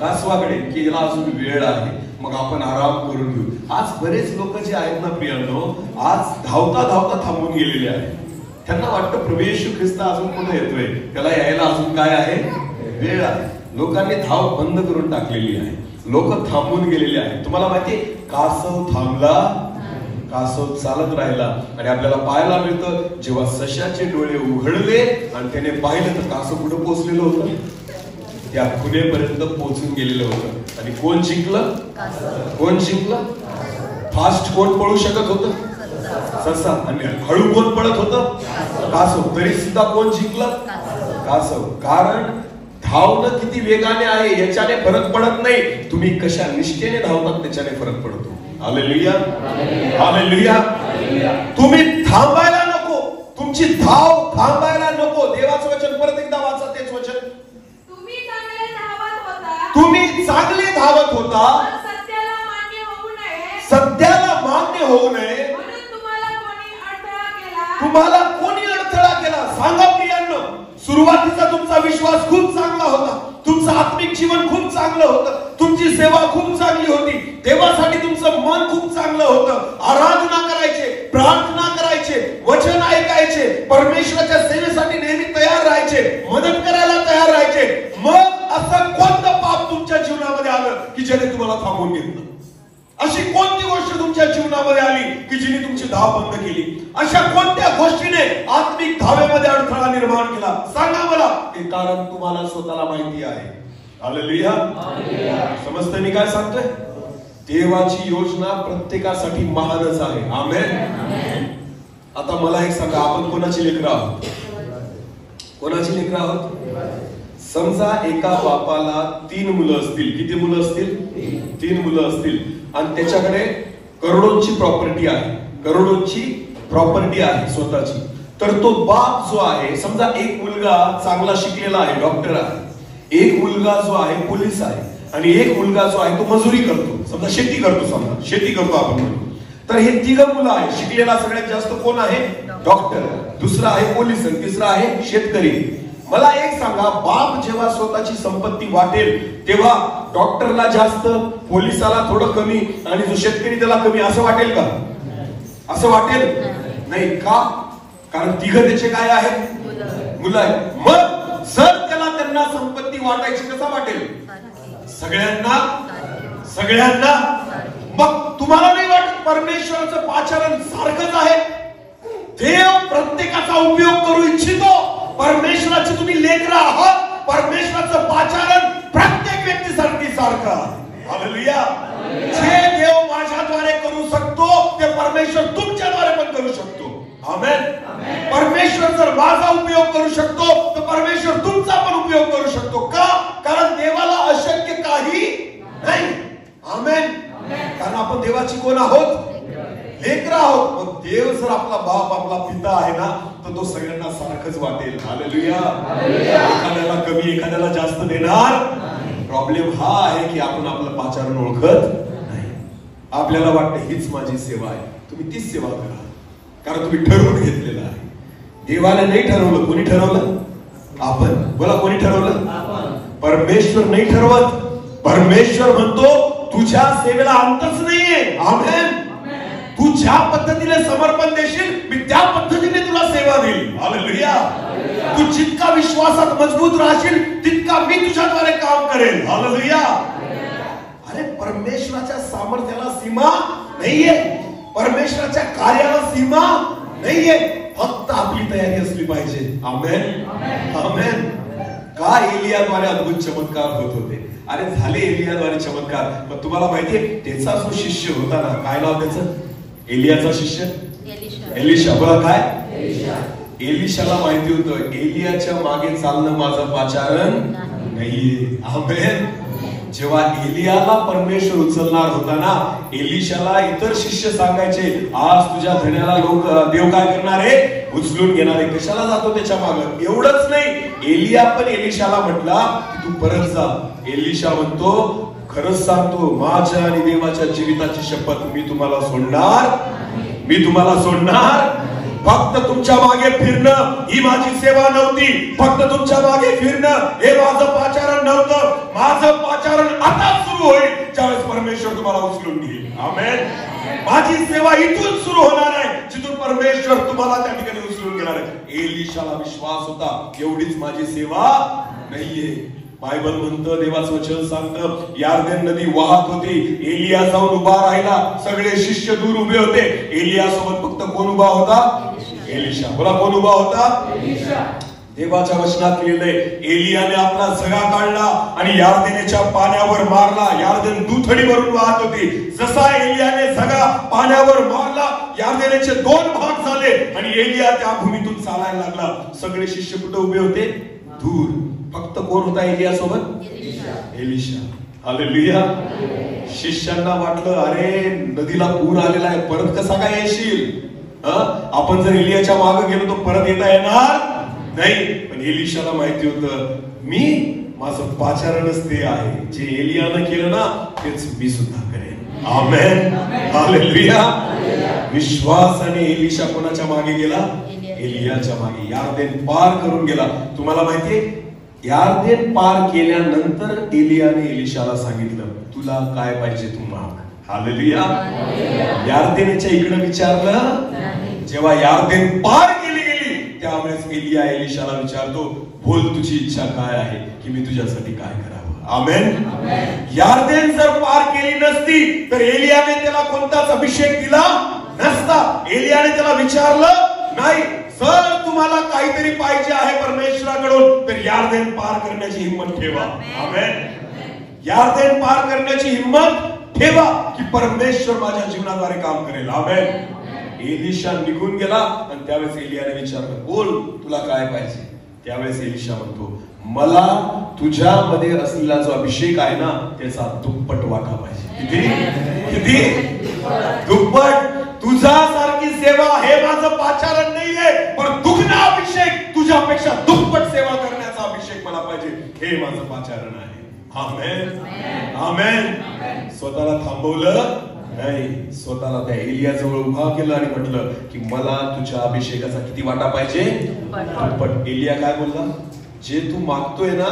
कासवाकडे. की याला अजून वेळ आहे, मग आपण आराम करून घेऊ. आज बरेच लोक जे आहेत ना प्रियांनो, आज धावता धावता थांबून गेलेले आहेत. त्यांना वाटतं प्रभू येशू ख्रिस्त अजून कुठे येतोय, त्याला यायला अजून काय आहे? वेळ आहे. लोकांनी धाव बंद करून टाकलेली आहे. लोक थांबून गेलेले आहेत. तुम्हाला माहिती, कासव थांबला कासव चालत राहिला आणि आपल्याला पाहायला मिळतं जेव्हा सशाचे डोळे उघडले आणि त्याने पाहिलं तर कासव कुठं पोहोचलेलं होतं, त्या खुणेपर्यंत पोहोचून गेलेलं होतं. आणि कोण जिंकलं? कोण जिंकलं? फास्ट कोण पळू शकत होतं? ससा. आणि हळू कोण पळत होतं? कासव. तरी सुद्धा कोण जिंकलं? कासव. कारण धावणं किती वेगाने आहे याच्याने फरक पडत नाही, तुम्ही कशा निष्ठेने धावतात त्याच्याने फरक पडतो. Hallelujah, hallelujah. तुम्ही थांबायला नको, तुमची धाव थांबायला नको. देवाचं वचन परत एकदा वाचा, तेच वचन. तुम्ही चांगले धावत होता, तुम्ही चांगले धावत होता, सत्याला मान्य होऊ नये, सत्याला मान्य होऊ नये म्हणून तुम्हाला कोणी अडथळा केला. तुम्हाला कोणी अडथळा केला? सांगा प्रियांनो. सुरुवातीचा तुमचा विश्वास खूप चांगला होता, तुमचं आत्मिक जीवन खूप चांगलं होतं, तुमची सेवा खूप चांगली होती, देवासाठी तुमचं मन खूप चांगलं होतं, आराधना करायचे, प्रार्थना करायचे, वचन ऐकायचे, परमेश्वराच्या सेवेसाठी नेहमी तयार राहायचे, मदत करायला तयार राहायचे. मग असं कोणतं पाप तुमच्या जीवनामध्ये आलं की ज्याने तुम्हाला थांबवून घेतलं? अशी कोणती गोष्ट तुमच्या जीवनामध्ये आली की जिने तुमची धाव बंद केली? अशा कोणत्या गोष्टीने आत्मिक धावेमध्ये अडथळा निर्माण केला? सांगा मला. ते कारण तुम्हाला स्वतःला माहिती आहे. हालेलुया. समजतं मी काय सांगतोय? देवाची योजना प्रत्येकासाठी महानच आहे. आमेन. आता मला एक सांगा, आपण कोणाची लेकरं आहोत? कोणाची लेकरं आहोत? समजा एका बापाला 3 मुलं असतील. किती मुलं असतील? 3 मुलं असतील. आणि त्याच्याकडे करोडोंची प्रॉपर्टी आहे, करोडोंची प्रॉपर्टी आहे स्वतःची. तर तो बाप जो आहे, समजा एक मुलगा चांगला शिकलेला आहे, डॉक्टर आहे, एक मुलगा जो आहे पोलीस आहे, आणि एक मुलगा जो आहे तो मजुरी करतो, समजा शेती करतो, समजा शेती करतो आपण म्हणू. तर हे 3 मुलं आहे. शिकलेला सगळ्यात जास्त कोण आहे? डॉक्टर. दुसरा आहे पोलीस आणि तिसरा आहे शेतकरी. मला एक सांगा, बाप जेव्हा स्वतःची संपत्ती वाटेल तेव्हा डॉक्टरला जास्त, पोलिसाला थोडं कमी आणि जो शेतकरी त्याला कमी, असं वाटेल का? असं वाटेल नाही का? कारण 3 त्याचे काय आहेत? मुलं आहेत. मग जर त्यांना संपत्ती वाटायची, कसा वाटेल? सगळ्यांना, सगळ्यांना. मग तुम्हाला नाही वाटत परमेश्वराचं पाचारण सारखंच आहे? देव प्रत्येकाचा उपयोग करू इच्छितो. परमेश्वराची तुम्ही लेकरं आहात, परमेश्वराचं पाचारण प्रत्येक व्यक्तीसाठी सारखं आहे. हालेलुया. जे देव माझ्याद्वारे करू शकतो ते परमेश्वर तुमच्याद्वारे पण करू शकतो. आमेन. परमेश्वर जर माझा उपयोग करू शकतो तर परमेश्वर तुमचा पण उपयोग करू शकतो. का? कारण देवाला अशक्य काही नाही. आमेन. कारण आपण देवाची कोण आहोत? लेकरं आहोत. मग देव जर आपला बाप, आपला पिता आहे ना, तर तो सगळ्यांना सारखंच वाटेल. हालेलुया. एखाद्याला कमी, एखाद्याला जास्त देणार. प्रॉब्लेम हा आहे की आपण आपलं पाचारण ओळखत नाही. आपल्याला वाटतं हीच माझी सेवा आहे. तुम्ही तीच सेवा करा, कारण तुम्ही ठरवून घेतलेलं आहे. देवाला नाही ठरवलं. कोणी ठरवलं? आपण. बोला, कोणी ठरवलं? परमेश्वर नाही ठरवत. परमेश्वर म्हणतो तुझ्या सेवेला अंतच नाहीये. आमेन. तू ज्या पद्धतीने समर्पण देशील मी त्या पद्धतीने तुला सेवा देईल. हालेलुया. तू जितका विश्वासात मजबूत राहशील तितका मी तुझ्याद्वारे काम करेल. हालेलुया. अरे परमेश्वराच्या सामर्थ्याला सीमा नाहीये, परमेश्वराच्या कार्याला सीमा नाहीये. फक्त आपली तयारी असली पाहिजे. आमेन. आमेन. का एलियाद्वारे अद्भुत चमत्कार होत होते? अरे झाले एलियाद्वारे चमत्कार, पण तुम्हाला माहितीये त्याचा जो शिष्य होता ना, काय नाव त्याचं? एलियाचा शिष्य एलिशा. बोला काय? एलिशाला माहिती होतं एलियाच्या मागे चालणं माझं पाचारण नाहीये. आमेन. जेव्हा एलियाला परमेश्वर उचलणार होता ना, एलिशाला इतर शिष्य सांगायचे आज तुझ्या धन्याला लोक देव काय करणार आहे? उचलून घेणार आहे. कशाला जातो त्याच्या मागे? एवढंच नाही, एलिया पण एलिशाला म्हटला की तू परत जा. एलिशा म्हणतो खरंच सांगतो माझ्या आणि देवाच्या जीविताची शपथ मी तुम्हाला सोडणार, मी तुम्हाला सोडणार. फक्त तुमच्या मागे फिरणं ही माझी सेवा नव्हती. फक्त तुमच्या मागे फिरणं हे माझं पाचारण नव्हतं. माझं पाचारण आता सुरू होईल ज्यावेळेस परमेश्वर तुम्हाला उचलून घेईल. आमेन. माझी सेवा इथून सुरू होणार आहे जिथून परमेश्वर तुम्हाला त्या ठिकाणी उचलून घेणार आहे. एलिशाला विश्वास होता एवढीच माझी सेवा नाहीये. बायबल म्हणतं, देवाचं वचन सांगतं, यार्देन नदी वाहत होती, एलिया जाऊन उभा राहिला, सगळे शिष्य दूर उभे होते. एलिया सोबत फक्त कोण उभा होता? एलिशा. बोला, कोण उभा होता? एलिशा. देवाच्या वचनात लिहिलंय, एलियाने आपला झगा काढला आणि यार्देनेच्या पाण्यावर मारला. यार्देन दुथडी भरून वाहत होती. जसा एलियाने झगा पाण्यावर मारला, यार्देनेचे 2 भाग झाले आणि एलिया त्या भूमीतून चालायला लागला. सगळे शिष्य कुठे उभे होते? दूर. फक्त कोण होता एलिया सोबत? एलिशा. हालेलुया. शिष्यांना वाटलं, अरे नदीला पूर आलेला आहे, परत कसा काय येशील? आपण जर एलियाच्या मागे गेलो तर परत येता येणार नाही. पण एलिशाला माहिती होतं, माझं पाचारणच ते आहे, जे एलियानं केलं ना तेच मी सुद्धा करेन. आमेन. हालेलुया. विश्वासाने एलिशा कोणाच्या मागे गेला? एलियाच्या मागे. यार्देन पार करून गेला. तुम्हाला माहितीये, यार्देन पार केल्यानंतर एलियाने एलिशाला सांगितलं, तुला काय पाहिजे तू माग. हालेलुया. यार्देनेच्या इकडे विचारलं. जेव्हा यार्देन पार केली गेली त्यावेळेस एलिया एलिशाला विचारतो, बोल तुझी इच्छा काय आहे की मी तुझ्यासाठी काय करावं. आमेन. यार्देन जर पार केली नसती तर एलियाने त्याला कोणताच अभिषेक दिला नसता. एलियाने त्याला विचारलं नाही, जर तुम्हाला काहीतरी पाहिजे आहे परमेश्वराकडून तर यार्देन पार करण्याची हिंमत ठेवा. आमेन. यार्देन पार करण्याची हिंमत ठेवा की परमेश्वर माझ्या जीवनाद्वारे काम करेल. आमेन. एलिशा निघून गेला आणि त्यावेळेस एलियाने विचारलं, बोल तुला काय पाहिजे. त्यावेळेस एलिशा म्हणतो, मला तुझ्यामध्ये असलेला जो अभिषेक आहे ना त्याचा दुप्पट वाटा पाहिजे. किती? किती? दुप्पट. तुझ्यासारखी सेवा हे माझं पाचारण नाहीये, पण दुग्ध अभिषेक, तुझ्यापेक्षा दुप्पट सेवा करण्याचा अभिषेक मला पाहिजे, हे माझं पाचारण आहे. आमेन. आमेन. स्वतःला थांबवलं नाही, स्वतःला त्या एलिया जवळ उभा केलं आणि म्हटलं की मला तुझ्या अभिषेकाचा किती वाटा पाहिजे? दुप्पट. एलिया काय बोलला? जे तू मागतोय ना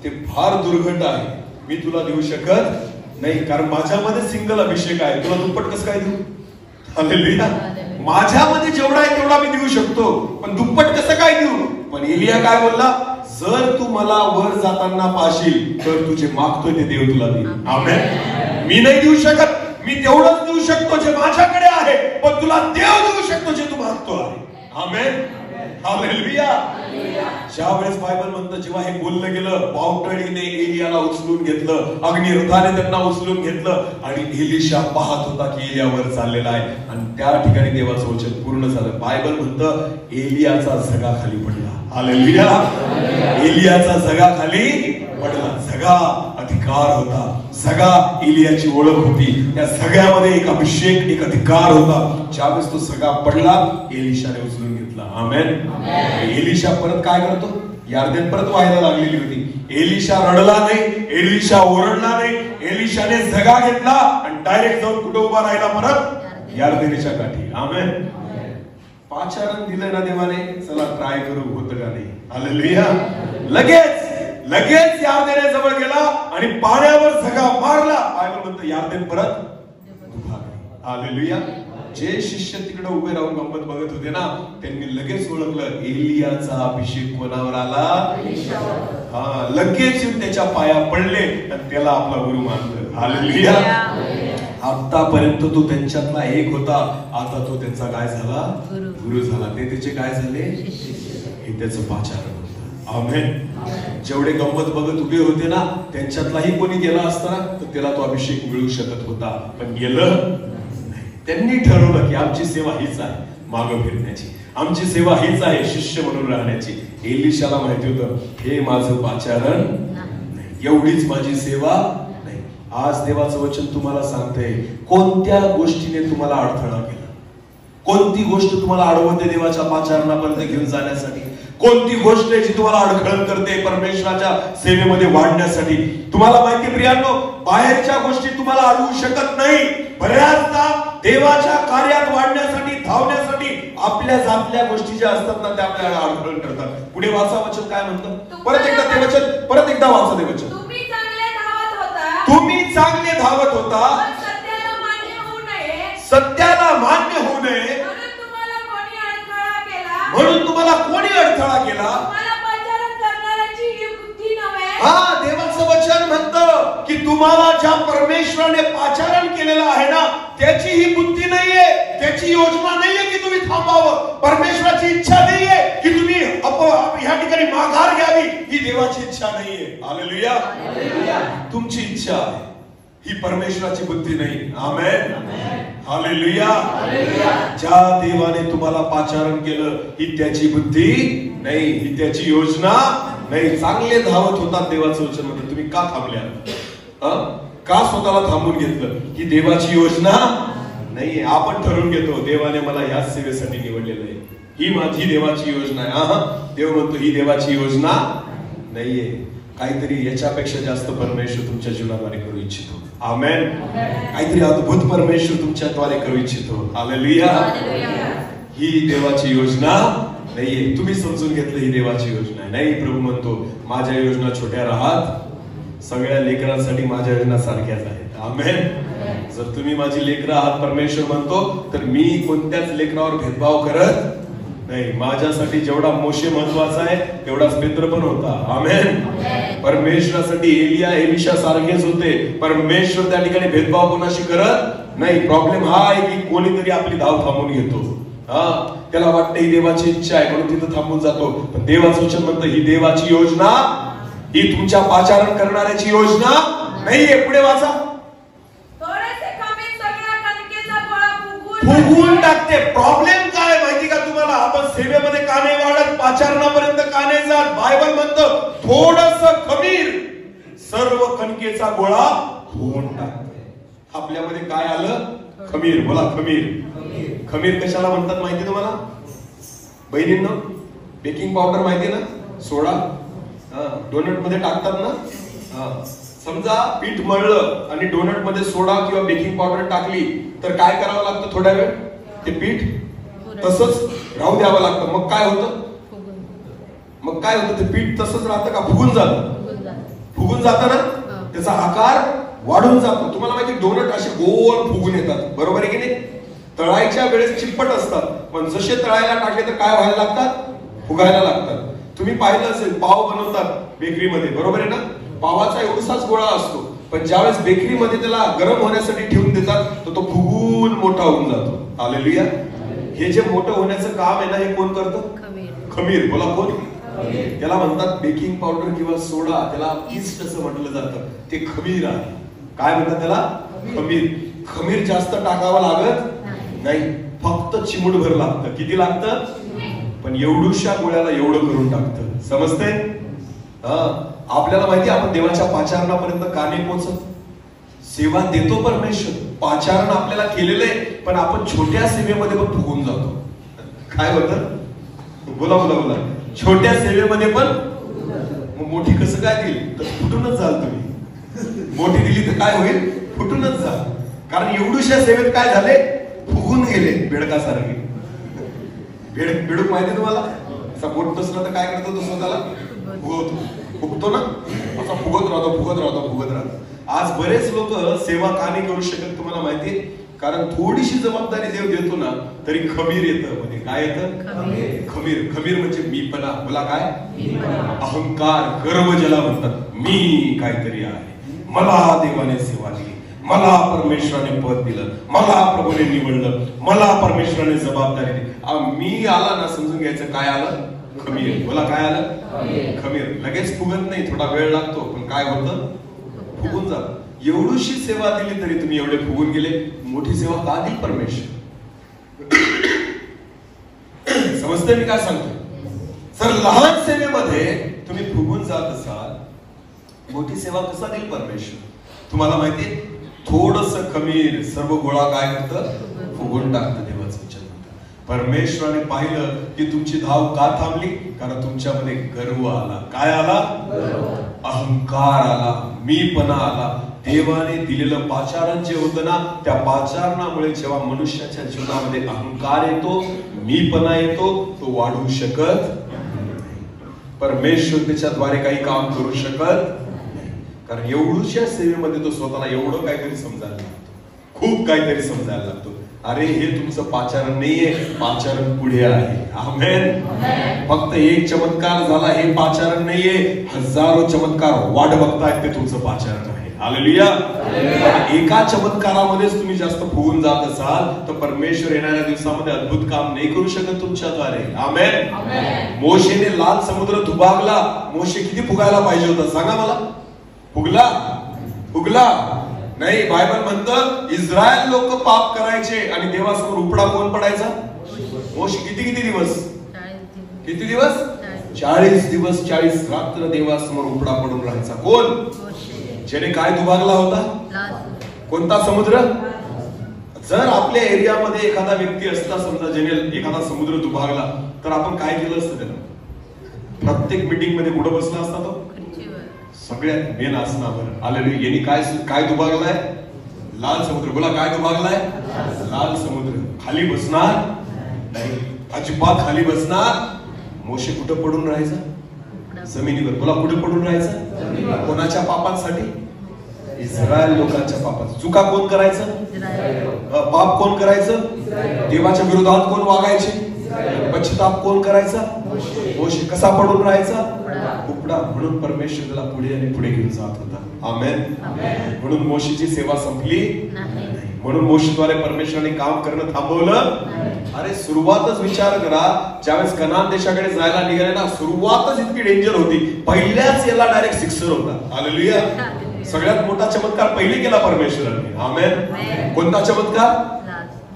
ते फार दुर्घट आहे, मी तुला देऊ शकत नाही, कारण माझ्यामध्ये सिंगल अभिषेक आहे, तुला दुप्पट कसं काय देऊ? हालेलुया. माझ्यामध्ये जेवढा आहे तेवढा मी देऊ शकतो, पण दुप्पट कसं काय देऊ? पण एलिया काय बोलला? जर तू मला वर जाताना पाशील तर तुझे मागतोय ते देव तुला देईल. आमेन. मी नाही देऊ शकत, मी तेवढंच देऊ शकतो जे माझ्याकडे आहे, पण तुला देव देऊ शकतो जे तू मागतो आहे. आमेन. हालेलुया. ज्यावेळेस बायबल म्हणतं, जेव्हा हे बोललं गेलं, पावटळीने एलियाला उचलून घेतलं, अग्निरथाने त्यांना उचलून घेतलं आणि एलिशा पाहत होता की एलियावर चाललेला आहे आणि त्या ठिकाणी देवाचं वचन पूर्ण झालं. बायबल म्हणतं, एलियाचा झगा खाली पडला. हालेलुया. एलियाचा झगा खाली पडला. झगा अधिकार होता. झगा एलियाची ओळख होती. त्या झग्यामध्ये एक अभिषेक, एक अधिकार होता. ज्यावेळेस तो झगा पडला, एलिशाने उचलून घेतला. आमेन. एलिशा परत काय करतो? यार्देन परत व्हायला लागलेली होती. एलिशा रडला नाही, एलिशा ओरडला नाही. एलिशाने झगा घेतला आणि डायरेक्ट जाऊन कुठे उभा राहिला? परत यार्देनेच्या काठी. आमेन. पाचारण दिलं ना देवाने, चला ट्राय करू, होतं का नाही. हालेलुया. लगेच यार्देने जवळ गेला आणि पाण्यावर झगा मारला. बायबल म्हणतं यार्देन परत उभा. हालेलुया. जे शिष्य तिकडे उभे राहून गंमत बघत होते ना, त्यांनी लगेच ओळखलं एलियाचा अभिषेक कोणावर आला. लगेच येऊन त्याच्या पाया पडले आणि त्याला आपला गुरु मानलं. हालेलुया. आतापर्यंत तो त्यांच्यातला एक होता, आता तो त्यांचा काय झाला? गुरु झाला. ते त्याचे काय झाले? हे त्याचं पाचारण होतं. आमेन. जेवढे गंमत बघत उभे होते ना, त्यांच्यातलाही कोणी गेला असता तर त्याला तो अभिषेक मिळू शकत होता, पण गेलं नाही. त्यांनी ठरवलं की आमची सेवा हीच आहे, मागं फिरण्याची. आमची सेवा हीच आहे, शिष्य म्हणून राहण्याची. एलिशाला माहिती होतं, हे माझं पाचारण नाही, एवढीच माझी सेवा नाही. आज देवाचं वचन तुम्हाला सांगते, कोणत्या गोष्टीने तुम्हाला अडथळा केला? कोणती गोष्ट तुम्हाला अडवते देवाच्या पाचारणापर्यंत घेऊन जाण्यासाठी? कोणती गोष्ट आहे जी तुम्हाला अडखळत करते परमेश्वराच्या सेवेमध्ये वाढण्यासाठी? तुम्हाला माहिती प्रियांनो, बाहेरच्या गोष्टी तुम्हाला अडवू शकत नाही. बऱ्याचदा देवाच्या कार्यात वाढण्यासाठी, धावण्यासाठी आपल्या गोष्टी ज्या असतात ना त्या आपल्याला अडखळ करतात. पुढे वाचा वचन काय म्हणतं? परत एकदा ते वचन, परत एकदा वाचा ते वचन. तुम्ही चांगले धावत होता, तुम्ही चांगले धावत होता, सत्याला मान्य होऊ नये, सत्याला मान्य होऊ नये म्हणून तुम्हाला कोणी अडथळा केला, म्हणून तुम्हाला कोणी अडथळा केला. तुम्हाला पाचारण करणाऱ्याची ही बुद्धी नव्हे. देव देवाचं वचन म्हणतं की तुम्हाला ज्या परमेश्वराने पाचारण केलेलं आहे ना, त्याची ही बुद्धी नाहीये, त्याची योजना नाहीये की तुम्ही थांबावं. परमेश्वराची इच्छा नाहीये की तुम्ही ह्या ठिकाणी माघार घ्यावी. ही देवाची इच्छा नाहीये. हालेलुया. तुमची इच्छा आहे, ही परमेश्वराची बुद्धी नाही. आमेन. हालेलुया. ज्या देवाने तुम्हाला पाचारण केलं, ही त्याची बुद्धी नाही, ही त्याची योजना नाही. चांगले धावत होतात देवाचं वचन मध्ये, तुम्ही का थांबल्या? का स्वतःला थांबून घेतलं? ही देवाची योजना नाहीये. आपण ठरवून घेतो देवाने मला याच सेवेसाठी निवडलेलं आहे, ही माझी देवाची योजना आहे. देव म्हणतो ही देवाची योजना नाहीये. काहीतरी याच्यापेक्षा जास्त परमेश्वर तुमच्या जीवनाद्वारे करू इच्छितो. आमेन. काहीतरी अद्भुत परमेश्वर तुमच्याद्वारे करू इच्छितो. हालेलुया. ही देवाची योजना नाहीये. तुम्ही समजून घेतलं ही देवाची योजना नाही. प्रभू म्हणतो माझ्या योजना छोट्या राहत, सगळ्या लेकरांसाठी माझ्या योजना सारख्याच आहेत. आमेन. जर तुम्ही माझी लेकरं आहात, परमेश्वर म्हणतो, तर मी कोणत्याच लेकरावर भेदभाव करत नाही. माझ्यासाठी जेवढा मोशे महत्वाचा आहे तेवढाच पेत्र पण होता. आमेन. परमेश्वरासाठी एलिया एलिशा सारखेच होते. परमेश्वर त्या ठिकाणी भेदभाव कोणाशी करत नाही. प्रॉब्लेम हा आहे की कोणीतरी आपली धाव थांबवून घेतो. त्याला वाटतं ही देवाची इच्छा आहे म्हणून तिथं थांबून जातो. पण देवाचं वचन म्हणतं ही देवाची योजना, ही तुमच्या पाचारण करणाऱ्याची योजना नाहीये. पुढे वाचा. थोडेसे खमीर सगळ्या कणकेचा गोळा फुगवून टाकते. प्रॉब्लेम काय माहिती का तुम्हाला? आपण सेवेमध्ये का नाही वाढत, पाचारणापर्यंत का नाही जात? बायबल म्हणतं थोडस खमीर सर्व कणकेचा गोळा होऊन टाकते. आपल्यामध्ये काय आलं? खमीर. बोला खमीर. खमीर कशाला म्हणतात माहिती तुम्हाला बहिणींनो? बेकिंग पावडर माहिती ना? सोडा डोनट मध्ये टाकतात ना. समजा पीठ मळलं आणि डोनट मध्ये सोडा किंवा बेकिंग पावडर टाकली तर काय करावं लागतं? थोड्या वेळ ते पीठ तसंच राहू द्यावं लागतं. मग काय होतं? ते पीठ तसंच राहतं का? फुगून जातं. फुगून जातं ना, त्याचा आकार वाढून जातो. तुम्हाला माहिती डोनट असे गोल फुगून येतात, बरोबर आहे की नाही? तळायच्या वेळेस चिपट असतात, पण जसे तळायला टाकले तर काय व्हायला लागतात? फुगायला लागतात. तुम्ही पाहिलं असेल पाव बनवतात बेकरीमध्ये, बरोबर आहे ना? पावाचा एवढाच गोळा असतो, पण ज्यावेळेस बेकरीमध्ये त्याला गरम होण्यासाठी ठेवून देतात तर तो फुगून मोठा होऊन जातो. हालेलुया. हे जे मोठं होण्याचं काम आहे ना, हे कोण करतं? खमीर. बोला कोण? त्याला म्हणतात बेकिंग पावडर किंवा सोडा, त्याला ईस्ट असं म्हटलं जातं. ते खमीर आहे. काय म्हणतात त्याला? खमीर. खमीर जास्त टाकावं लागत नाही, फक्त चिमूटभर लागतं. किती लागतं? पण एवढूशा गोळ्याला एवढं करून टाकतं. समजतंय? आपल्याला माहिती आपण देवाच्या पाचारणापर्यंत का नाही पोहोचत? सेवा देतो परमेश्वर, पाचारण आपल्याला केलेलं आहे, पण आपण छोट्या सेवेमध्ये पण फुगून जातो. काय होतं? बोला बोला बोला. छोट्या सेवेमध्ये पण मोठी कसं काय दिली तर फुटूनच जाल तुम्ही. मोठी दिली तर काय होईल? फुटूनच जाल. कारण एवढूशा सेवेत काय झाले? फुगून गेले बेडकासारखे. बेडूक माहिती तुम्हाला? असा बोट तसला तर काय करतो तो? स्वतःला फुगतो ना, असा फुगत राहतो. आज बरेच लोक सेवा का नाही करू शकत तुम्हाला माहितीये? कारण थोडीशी जबाबदारी देव देतो ना तरी खमीर येतं. म्हणजे काय येतं? खमीर म्हणजे मीपणा. बोला काय? अहंकार, गर्व ज्याला म्हणतात. मी काहीतरी आहे, मला देवाने सेवा दिली, मला परमेश्वराने पद दिलं, मला प्रभूने निवडलं, मला परमेश्वराने जबाबदारी दिली. मी आला ना, समजून घ्यायचं काय आलं? खमीर. बोला काय आलं? खमीर. लगेच फुगत नाही, थोडा वेळ लागतो, पण काय होतं? फुगून जात. एवढीशी सेवा दिली तरी तुम्ही एवढे फुगून गेले. मोठी सेवा का दिली परमेश्वर? समजतंय मी काय सांगतो? जर लहान सेवेमध्ये तुम्ही फुगून जात असाल, मोठी सेवा कसा देईल परमेश्वर? तुम्हाला माहितीये, थोडस खमीर सर्व गोळा काय करतं? फुगून टाकतं. देवाचं वचन म्हणतं परमेश्वराने पाहिलं की तुमची धाव का थांबली? कारण तुमच्यामध्ये गर्व आला. काय आला? अहंकार आला, मीपणा आला. देवाने दिलेलं पाचारण जे होतं ना, त्या पाचारणामुळे जेव्हा मनुष्याच्या जीवनामध्ये अहंकार येतो, मीपणा येतो, तो वाढू शकत नाही. परमेश्वर त्याच्याद्वारे काही काम करू शकत नाही. कारण एवढ्याशा सेवेमध्ये तो स्वतःला एवढं काहीतरी समजायला लागतो, खूप काहीतरी समजायला लागतो. अरे हे तुमचं पाचारण नाहीये, पाचारण पुढे आहे. आमेन. फक्त एक चमत्कार झाला हे पाचारण नाहीये, हजारो चमत्कार वाट बघतायत ते तुमचं पाचारण आहे. हालेलुया. एका चमत्कारामध्येच तुम्ही जास्त फुगून जात असाल तर परमेश्वर येणाऱ्या दिवसामध्ये अद्भुत काम नाही करू शकत तुमच्याद्वारे. आमेन. मोशेने लाल समुद्र दुभागला. मोशे किती फुगायला पाहिजे होता सांगा मला? फुगला नाही. बायबल म्हणतं इस्रायल लोक पाप करायचे आणि देवासमोर उपडा कोण पडायचा? मोशे. किती दिवस? 40 दिवस 40 रात्र देवासमोर उपडा पडून राहायचा. कोण? ज्याने काय दुभागला होता? कोणता समुद्र? जर आपल्या एरियामध्ये एखादा व्यक्ती असता समजा ज्याने एखादा समुद्र दुभागला तर आपण काय केलं असतं त्याला? प्रत्येक मीटिंग मध्ये कुठं बसला असता तो? सगळ्यात मेन आसनावर. आलेली यांनी काय दुभागलाय? लाल समुद्र. बोला काय दुभागलाय? लाल समुद्र. खाली बसणार नाही, अजिबात खाली बसणार. मोशे कुठं पडून राहायचा? जमिनीवर. बोला कुठे पडून राहायचं? कोणाच्या पापांसाठी? इस्रायल लोकांच्या पापात. चुका कोण करायचं? पाप कोण करायचं? देवाच्या विरोधात कोण वागायचे? पश्चाताप कोण करायचा? मोशे. कसा पडून राहायचा? उपडा. म्हणून परमेश्वर त्याला पुढे आणि पुढे घेऊन जात होता. आमेन. म्हणून मोशेची सेवा संपली नाही. म्हणून मोशेद्वारे परमेश्वराने काम करणं थांबवलं. अरे सुरुवातच विचार करा, ज्यावेळेस कनान देशाकडे जायला निघाले ना, सुरुवातच इतकी डेंजर होती. पहिल्याच याला डायरेक्ट सिक्सर होता. हालेलुया. सगळ्यात मोठा चमत्कार पहिले केला परमेश्वराने. आमेन. कोणता चमत्कार?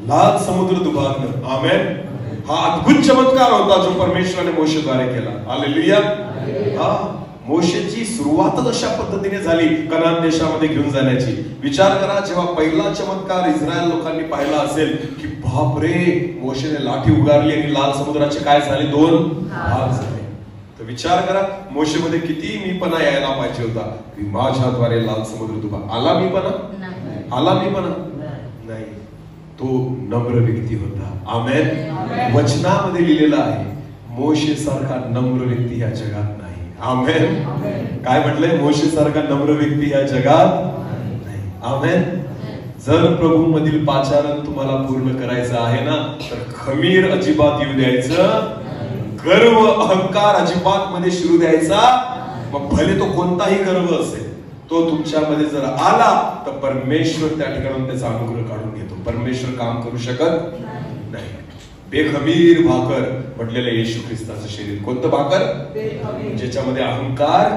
लाल समुद्र दुभागणं. आमेन. हा अद्भुत चमत्कार होता जो परमेश्वराने मोशेद्वारे केला. हालेलुया. मोशेची सुरुवातच अशा पद्धतीने झाली कनान देशामध्ये घेऊन जाण्याची. विचार करा, जेव्हा पहिला चमत्कार इस्रायल लोकांनी पाहिला असेल की बापरे, मोशेने लाठी उगारली आणि लाल समुद्राचे काय झाले? 2 भाग झाले. तर विचार करा मोशेमध्ये किती मीपणा यायला पाहिजे होता की माझ्याद्वारे लाल समुद्र दुभाग. आला मीपणा? नाही. तो नम्र व्यक्ती होता. आमेन. वचनामध्ये लिहिलेलं आहे मोशे सारखा नम्र व्यक्ती या जगात नाही. आमेन. काय म्हटलंय? मोशे सारखा नम्र व्यक्ती या जगात नाही. आमेन. जर प्रभू मधील पाचारण तुम्हाला पूर्ण करायचं आहे ना तर खमीर अजिबात येऊ द्यायचं, गर्व अहंकार अजिबात मध्ये शिरू द्यायचा. मग भले तो कोणताही गर्व असेल, तो तुमच्यामध्ये जर आला तर परमेश्वर त्या ठिकाणी त्याचा अनुग्रह काढून घेतो. परमेश्वर काम करू शकत नाही. बेखमीर भाकर म्हटलेलं येशू ख्रिस्ताचं शरीर. कोणतं भाकर? ज्याच्यामध्ये अहंकार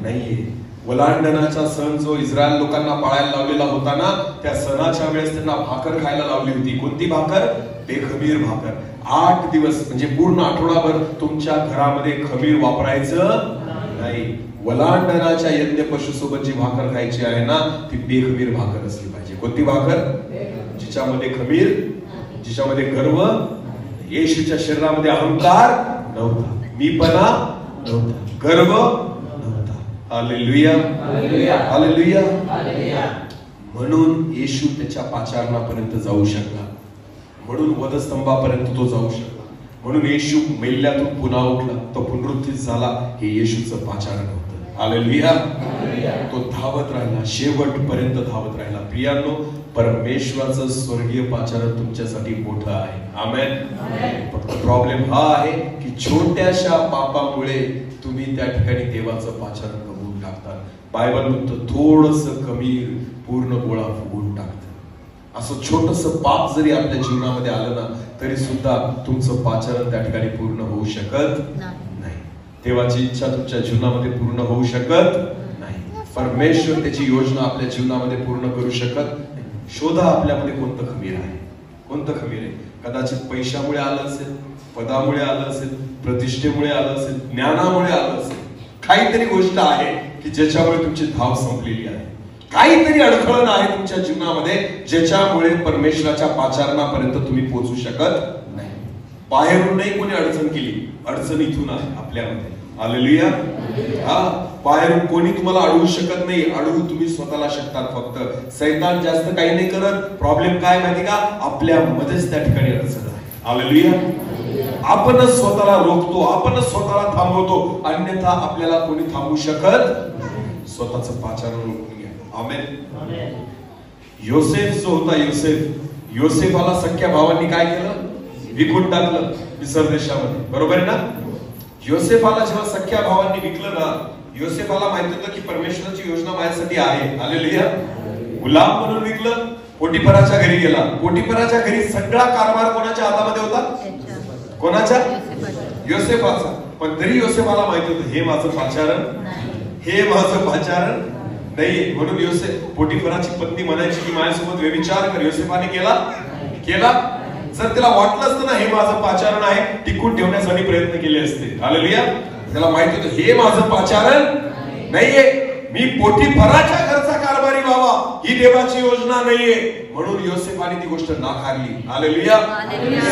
नाहीये. ओलांडणाचा सण जो इस्रायल लोकांना पाळायला लावलेला होता ना, त्या सणाच्या वेळेस त्यांना भाकर खायला लावली होती. कोणती भाकर? बेखमीर भाकर. 8 दिवस म्हणजे पूर्ण आठवडाभर तुमच्या घरामध्ये खमीर वापरायचं नाही. ओलांडणाच्या यज्ञ पशुसोबत जी भाकर खायची आहे ना ती बेखमीर भाकर असली पाहिजे. कोणती भाकर? जिच्यामध्ये खमीर, जिच्यामध्ये गर्व. येशूच्या शरीरामध्ये अहंकार नव्हता, मीपणा नव्हता, गर्व नव्हता. हालेलुया. हालेलुया. म्हणून येशू त्याच्या पाचारणापर्यंत जाऊ शकला. म्हणून वधस्तंभापर्यंत तो जाऊ शकला. म्हणून येशू मेल्यातून पुन्हा उठला, तो पुनरुत्थित झाला. हे येशूचं पाचारण होतं. हालेलुया. तो धावत राहिला, शेवटपर्यंत धावत राहिला. प्रियांनो, परमेश्वराचं स्वर्गीय पाचारण तुमच्यासाठी मोठं आहे. आमेन. फक्त प्रॉब्लेम हा आहे की छोट्याशा पापामुळे तुम्ही त्या ठिकाणी देवाचं पाचारण करून टाकतात. बायबल म्हणतं थोडंसं कमीर पूर्ण गोळा फुगून टाकतं. असं छोटस पाप जरी आपल्या जीवनामध्ये आलं ना तरी सुद्धा तुमचं पाचारण त्या ठिकाणी पूर्ण होऊ शकत नाही. देवाची इच्छा तुमच्या जीवनामध्ये पूर्ण होऊ शकत नाही. परमेश्वर त्याची योजना आपल्या जीवनामध्ये पूर्ण करू शकत नाही. शोधा आपल्यामध्ये कोणतं खमीर आहे. कोणतं खमीर आहे? कदाचित पैशामुळे आलं असेल, पदामुळे आलं असेल, प्रतिष्ठेमुळे आलं असेल, ज्ञानामुळे आलं असेल. काहीतरी गोष्ट आहे की ज्याच्यामुळे तुमची धाव संपलेली आहे. काहीतरी अडखळण आहे तुमच्या जीवनामध्ये ज्याच्यामुळे परमेश्वराच्या पाचारणापर्यंत तुम्ही पोहोचू शकत नाही. बाहेरून नाही कोणी अडचण केली, अडचण इथून आहे आपल्यामध्ये. हालेलुया. बाहेरून कोणी तुम्हाला अडवू शकत नाही, अडवू तुम्ही स्वतःला शकतात. फक्त सैतान जास्त काही नाही करत. प्रॉब्लेम काय माहिती का? आपल्यामध्येच त्या ठिकाणी अडचण आहे. हालेलुया. आपणच स्वतःला रोखतो, आपणच स्वतःला थांबवतो, अन्यथा आपल्याला कोणी थांबवू शकत. स्वतःचं पाचारण रोखून घ्या. आमेन. योसेफ जो होता, योसेफाला सख्या भावांनी काय केलं? विकून टाकलं मिस्र देशामध्ये, बरोबर आहे ना? योसेफाला जेव्हा सख्या भावांनी विकलं ना, योसेफाला माहित होतं की परमेश्वराची योजना माझ्यासाठी आहे. हालेलुया. गुलाम म्हणून विकलं, पोटिफराच्या घरी गेला. पोटिफराच्या घरी सगळा कारभार कोणाच्या हातामध्ये होता? कोणाच्या? योसेफाचा. पण तरी योसेफाला माहित होतं हे माझं पाचारण, हे माझं पाचारण नाहीये. म्हणून योसेफ, पोटिफराची पत्नी म्हणायची की माझ्यासोबत व्यभिचार कर. योसेफाने केला. जर त्याला वाटलं असतं ना हे माझं पाचारण आहे, टिकून ठेवण्यासाठी प्रयत्न केले असते. हालेलुया. त्याला माहिती होतं हे माझं पाचारण नाहीये, मी पोटिफराच्या घरचा कारभारी व्हावा, ही देवाची योजना नाहीये. म्हणून योसेफाने ती गोष्ट नाकारली. हालेलुया.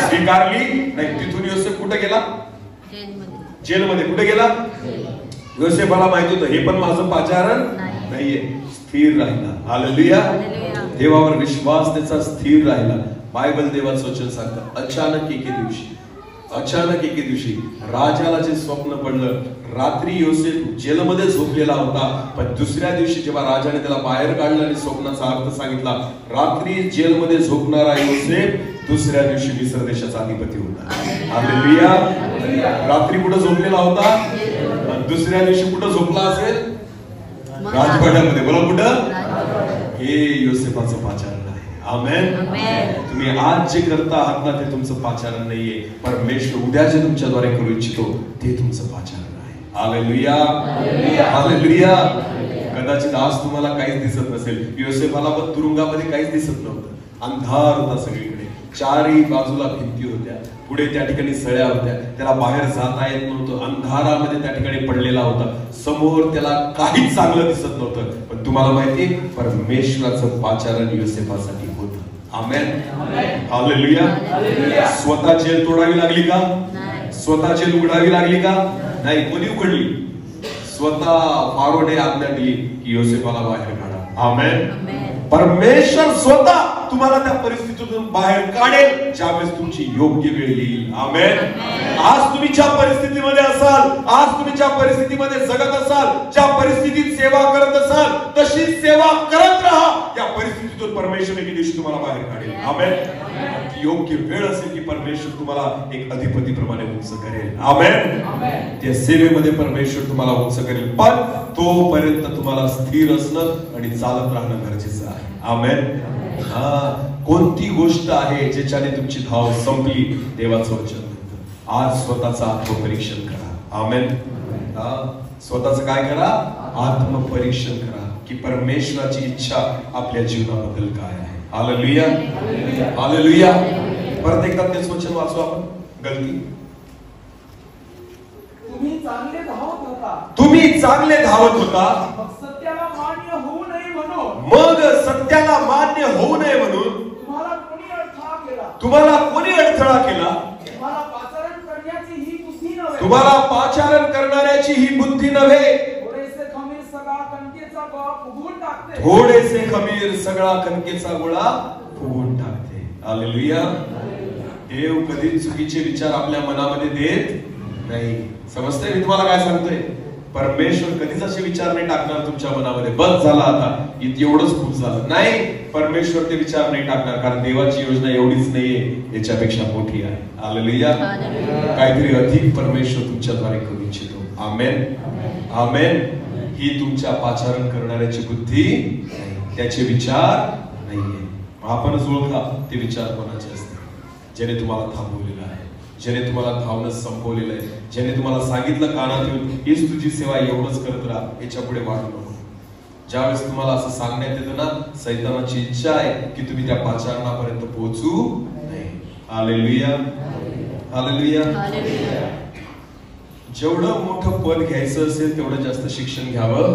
स्वीकारली नाही. तिथून योसेफ कुठे गेला? जेलमध्ये. कुठे गेला? योसेफाला माहिती होतं हे पण माझं पाचारण नाहीये. स्थिर राहिला. हालेलुया. देवावर विश्वास त्याचा स्थिर राहिला. बायबल देवाचं वचन सांगतं अचानक एके दिवशी राजाला जे स्वप्न पडलं, रात्री योसेफ जेलमध्ये झोपलेला होता, पण दुसऱ्या दिवशी जेव्हा राजाने त्याला बाहेर काढलं आणि स्वप्नाचा अर्थ सांगितला, रात्री जेलमध्ये झोपणारा योसेफ दुसऱ्या दिवशी मिस्र देशाचा अधिपती होता. हालेलुया. रात्री कुठं झोपलेला होता आणि दुसऱ्या दिवशी कुठं झोपला असेल? राजवाड्यामध्ये. बोला कुठं? हे योसेफाचं पाचारण आहे. आमेन. तुम्ही आज जे करता आहात ना ते तुमचं पाचारण नाहीये. परमेश्वर उद्या जे तुमच्याद्वारे करू इच्छितो ते तुमचं पाचारण आहे. हालेलुया. हालेलुया. कदाचित आज तुम्हाला काहीच दिसत नसेल. योसेफाला पण तुरुंगामध्ये काहीच दिसत नव्हतं. अंधार होता सगळीकडे, चारही बाजूला भिंती होत्या, पुढे त्या ठिकाणी सळ्या होत्या, त्याला बाहेर जाता येत नव्हतं. अंधारामध्ये त्या ठिकाणी पडलेला होता. समोर त्याला काहीच चांगलं दिसत नव्हतं. पण तुम्हाला माहिती, परमेश्वराचं पाचारण योसेफासाठी होतं. आमेन. हालेलुया. स्वतः जेल तोडावी लागली का? स्वतः जेल उघडावी लागली का? नाही. कोणी उघडली? स्वतः फारोने आज्ञा दिली की योसेफाला बाहेर काढा. आमेन. परमेश्वर स्वतः तुम्हाला त्या परिस्थितीतून बाहेर काढेल ज्यावेळेस तुमची योग्य वेळ येईल. आमेन. आज तुम्ही ज्या परिस्थितीमध्ये असाल, आज तुम्ही ज्या परिस्थितीमध्ये जगत असाल, ज्या परिस्थितीत सेवा करत असाल, तशी सेवा करत राहा. या परिस्थितीतून परमेश्वर एके दिवशी तुम्हाला बाहेर काढेल. आमेन. योग्य वेळ असेल की परमेश्वर तुम्हाला एक अधिपती प्रमाणे उंच करेल. आमेन. त्या सेवेमध्ये परमेश्वर तुम्हाला उंच करेल, पण तोपर्यंत तुम्हाला स्थिर असणं आणि चालत राहणं गरजेचं आहे. आमेन. कोणती गोष्ट आहे ज्याच्याने तुमची धाव संपली? देवाचं वचन म्हणतं आज स्वतःचं आत्मपरीक्षण करा. आमेन. स्वतःचं काय करा? आत्मपरीक्षण करा की परमेश्वराची इच्छा आपल्या जीवनाबद्दल काय आहे. हालेलुया. हालेलुया. परत एकदा तेच वचन वाचू आपण. गलती. तुम्ही चांगले धावत होता. सत्याला मान्य होऊ नये म्हणून. मग सत्याला मान्य होऊ नये म्हणून तुम्हाला कोणी अडथळा केला. तुम्हाला कोणी अडथळा केला? तुम्हाला पाचारण करण्याची ही बुद्धी नव्हे. तुम्हाला पाचारण करणाऱ्याची ही बुद्धी नव्हे. थोडेसे खमीर सगळा कणकेचा गोळा फुगवून टाकते. थोडेसे खमीर सगळा कणकेचा गोळा फुगवून टाकते. हालेलुया. देव कधी चुकीचे विचार आपल्या मनामध्ये देत नाही. समजतंय मी तुम्हाला काय सांगतोय? परमेश्वर कधीच असे विचार नाही टाकणार तुमच्या मनामध्ये, बस झाला आता एवढंच खूप झालं. नाही, परमेश्वर ते विचार नाही टाकणार, कारण देवाची योजना एवढीच नाहीये, याच्यापेक्षा मोठी आहे. हालेलुया. काहीतरी अधिक परमेश्वर तुमच्याद्वारे करू इच्छितो. आमेन. आमेन. ही तुमच्या पाचारण करणाऱ्याची बुद्धी नाही, त्याचे विचार नाहीये. आपणच ओळखा ते विचार कोणाचे असते. ज्याने तुम्हाला थांबवलेलं आहे, ज्याने तुम्हाला धावणं संपवलेलं आहे, ज्याने तुम्हाला सांगितलं कानात येऊन हीच तुझी सेवा, एवढंच करत राहा, याच्या पुढे वाढू नको. ज्यावेळेस तुम्हाला असं सांगण्यात येतं ना, सैतानाची इच्छा आहे की तुम्ही त्या पाचारणापर्यंत पोहोचू नये. हालेलुया. हालेलुया. जेवढं मोठं पद घ्यायचं असेल तेवढं जास्त शिक्षण घ्यावं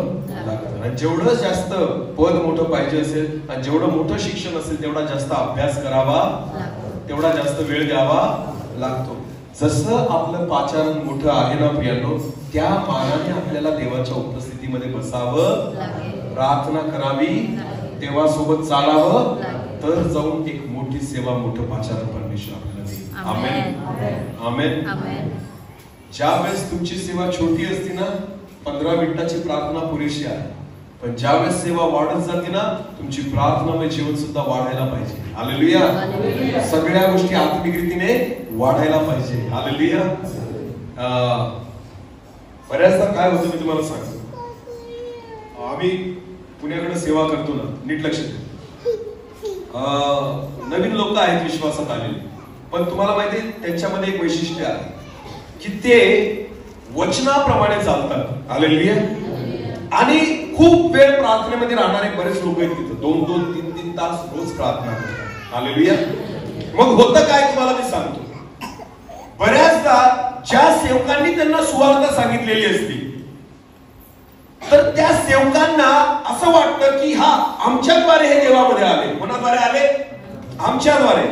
लागतं, आणि जेवढं जास्त पद मोठं पाहिजे असेल आणि जेवढं मोठं शिक्षण असेल तेवढा जास्त अभ्यास करावा, तेवढा जास्त वेळ द्यावा लागतो. जसं आपलं पाचारण मोठं आहे ना प्रियांनो, त्या मानाने आपल्याला देवाच्या उपस्थितीमध्ये बसावं, प्रार्थना करावी, देवासोबत चालावं, तर जाऊन एक मोठी सेवा, मोठं पाचारण परमेश्वर आपल्याला देईल. आमेन. आमेन. ज्या वेळेस तुमची सेवा छोटी असते ना, 15 मिनिटाची प्रार्थना पुरेशी आहे. पण ज्यावेळेस सेवा वाढत जाते ना, तुमची प्रार्थनामय जीवन सुद्धा वाढायला पाहिजे. हालेलुया. सगळ्या गोष्टी आत्मिक रीतीने वाढायला पाहिजे. हालेलुया. बऱ्याचदा काय होतं मी तुम्हाला सांगतो, आम्ही पुण्याकडे सेवा करतो ना, नीट लक्ष द्या. नवीन लोक आहेत विश्वासात आलेले, पण तुम्हाला माहिती आहे त्यांच्यामध्ये एक वैशिष्ट्य आहे की ते वचनाप्रमाणे चालतात. हालेलुया. आणि खूप वेळ प्रार्थनेमध्ये राहणारे बरेच लोक आहेत तिथं, 2-2, 3-3 तास रोज प्रार्थना करतात. हालेलुया. मग होतं काय तुम्हाला मी सांगतो, बऱ्याचदा ज्या सेवकांनी त्यांना सुवार्ता सांगितलेली असती, तर त्या सेवकांना असं वाटतं की हा आमच्याद्वारे हे देवामध्ये आले. कोणाद्वारे आले? आमच्याद्वारे.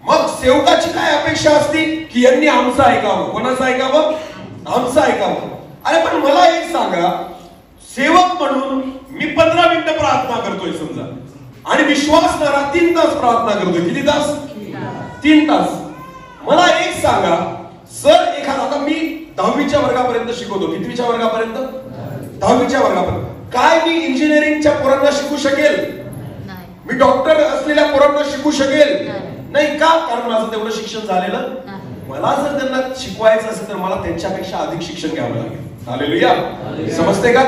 मग सेवकाची काय अपेक्षा असती की यांनी आमचं ऐकावं. कोणाचं ऐकावं? आमचं ऐकावं. अरे पण मला एक सांगा, सेवक म्हणून मी 15 मिनिटं प्रार्थना करतोय समजा, आणि विश्वासणारा 3 तास प्रार्थना करतोय. किती तास? 3 तास. मला एक सांगा, सर एखादा, आता मी 10वीच्या वर्गापर्यंत शिकवतो. कितवीच्या वर्गापर्यंत? 10वीच्या वर्गापर्यंत. काय मी इंजिनिअरिंगच्या पोरांना शिकू शकेल? मी डॉक्टर असलेल्या पोरांना शिकू शकेल? नाही. का? कारण माझं तेवढं शिक्षण झालेलं. मला जर त्यांना शिकवायचं असेल तर मला त्यांच्यापेक्षा अधिक शिक्षण घ्यावं लागेल. हालेलुया. समजते का?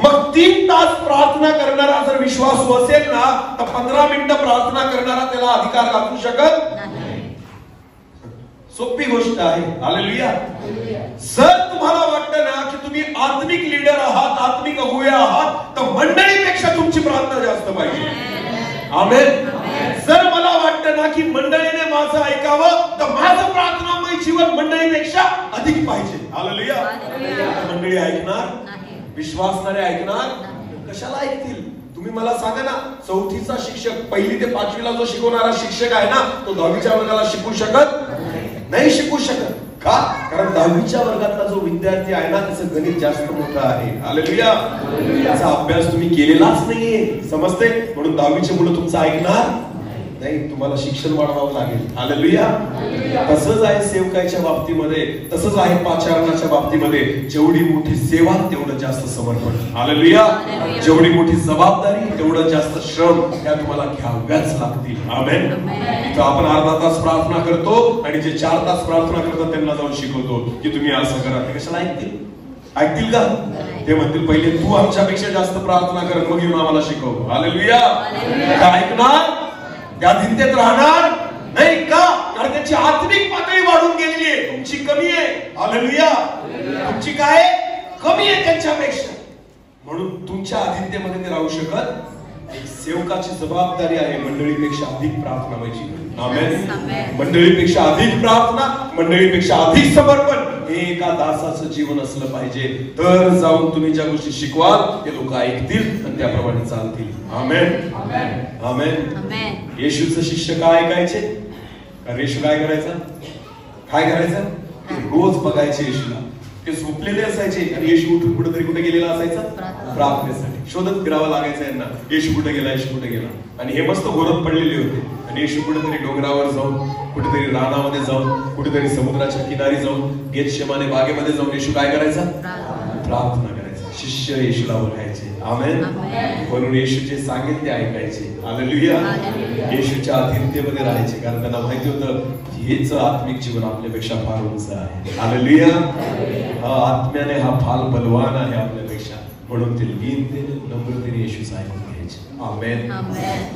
मग 3 तास प्रार्थना करणारा जर विश्वासू असेल ना, तर 15 मिनिटं प्रार्थना करणारा त्याला अधिकार गाठू शकत नाही. सोपी गोष्ट आहे. हालेलुया. जर तुम्हाला वाटतं ना की तुम्ही आत्मिक लीडर आहात, आत्मिक अगुवे आहात, तर मंडळीपेक्षा तुमची प्रार्थना जास्त पाहिजे. आमेन. जर मला वाटतं ना की मंडळीने माझं ऐकावं, तर माझं प्रार्थनामय जीवन मंडळीपेक्षा अधिक पाहिजे. हालेलुया. मंडळी ऐकणार? विश्वासणारे ऐकणार? कशाला ऐकतील? तुम्ही मला सांगा ना, 4थीचा शिक्षक 1ली ते 5वीला जो शिकवणारा शिक्षक आहे ना, तो 10वीच्या वर्गाला शिकू शकत नाही. शिकू शकत. का? कारण 10वीच्या वर्गातला जो विद्यार्थी आहे ना, त्याचं गणित जास्त मोठं आहे. हालेलुया. त्याचा अभ्यास तुम्ही केलेलाच नाहीये. समजते? म्हणून 10वीचे मुलं तुमचं ऐकणार नाही. तुम्हाला शिक्षण वाढवावं लागेल. हालेलुया. तसंच आहे सेवकाच्या बाबतीमध्ये, तसंच आहे पाचारणाच्या बाबतीमध्ये. जेवढी मोठी सेवा तेवढं जास्त समर्पण. हालेलुया. जेवढी मोठी जबाबदारी तेवढं जास्त श्रम त्या तुम्हाला घ्याव्याच लागतील. आमेन. इथं आपण अर्धा तास प्रार्थना करतो आणि जे 4 तास प्रार्थना करतात त्यांना जाऊन शिकवतो की तुम्ही असं करा. ते कशाला ऐकतील? ऐकतील का? ते म्हणतील पहिले तू आमच्यापेक्षा जास्त प्रार्थना कर, मग येऊन आम्हाला शिकव. हालेलुया. ऐकणार? त्या धिंतेत राहणार नाही. का? कारण त्यांची आत्मिक पातळी वाढून गेलेली आहे, तुमची कमी आहे. हालेलुया. तुमची काय? कमी आहे त्यांच्यापेक्षा. म्हणून तुमच्या अधीनतेमध्ये ते राहू शकत. एक सेवकाची जबाबदारी आहे मंडळीपेक्षा अधिक प्रार्थनामय जीवन. आमेन. मंडळीपेक्षा अधिक प्रार्थना, मंडळीपेक्षा अधिक समर्पण, हे एका दासाचं जीवन असलं पाहिजे. तर जाऊन तुम्ही ज्या गोष्टी शिकवाल ते लोक ऐकतील आणि त्याप्रमाणे चालतील. आमेन. आमेन. येशूचं शिष्य काय ऐकायचे? कारण येशू काय करायचं? काय करायचं? रोज बघायचे येशूला. ते झोपलेले असायचे आणि येशू उठून कुठेतरी कुठे गेलेला असायचा? प्रार्थनेसाठी. शोधत फिरावं लागायचं यांना, येशू कुठे गेला, येशू कुठे गेला. आणि हे मस्त घोरत पडलेले होते. आणि येशू कुठेतरी डोंगरावर जाऊन, कुठेतरी रानामध्ये जाऊन, कुठेतरी समुद्राच्या किनारी जाऊन, गेतशेमाने बागेमध्ये जाऊन येशू काय करायचा? प्रार्थना करायचा. शिष्य येशूला ओळखायचे. आमेन. म्हणून येशू जे सांगेल ते ऐकायचे. हालेलुया. येशूच्या अधीनतेमध्ये राहायचे, कारण त्यांना माहिती होतं हेच आत्मिक जीवन आपल्यापेक्षा फार उंच आहे. हालेलुया. आत्म्याने हा फार बलवान आहे आपल्यापेक्षा, म्हणून ते लीनतेने, नम्रतेने येशूचं ऐकून घ्यायचे. आमेन.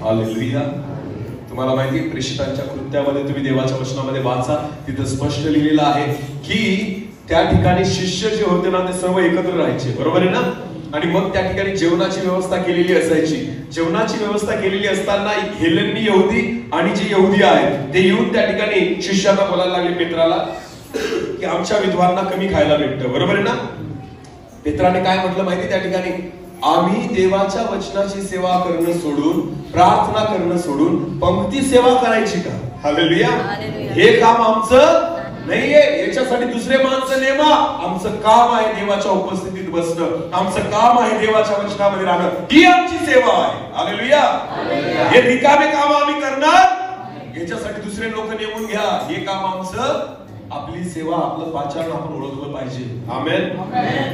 हालेलुया. तुम्हाला माहिती आहे, प्रेषितांच्या कृत्यामध्ये तुम्ही देवाच्या वचनामध्ये वाचा, तिथं स्पष्ट लिहिलेलं आहे की त्या ठिकाणी शिष्य जे होते ना, ते सर्व एकत्र राहायचे. बरोबर आहे ना? आणि मग त्या ठिकाणी जेवणाची व्यवस्था केलेली असायची. जेवणाची व्यवस्था केलेली असताना हेलेनी यहुदी आणि जे यहुदी आहेत ते येऊन त्या ठिकाणी शिष्याला बोलायला लागले, पेत्राला, की आमच्या विधवांना कमी खायला भेटतं. बरोबर आहे ना? पेत्राने काय म्हटलं माहिती त्या ठिकाणी? आम्ही देवाच्या वचनाची सेवा करणं सोडून, प्रार्थना करणं सोडून पंक्ती सेवा करायची का? हालेलुया. हे काम आमचं नाहीये. याच्यासाठी दुसरे माणसं नेमा. आमचं काम आहे देवाच्या उपस्थितीत बसणं. आमचं काम आहे देवाच्या वचनामध्ये राहणं. ही आमची सेवा आहे. हालेलुया. हे रिकामे काम आम्ही करणार, याच्यासाठी दुसरे लोक नेमून घ्या, हे काम आमचं आपली सेवा, आपलं पाचारण आपण ओळखलं पाहिजे. आमेन.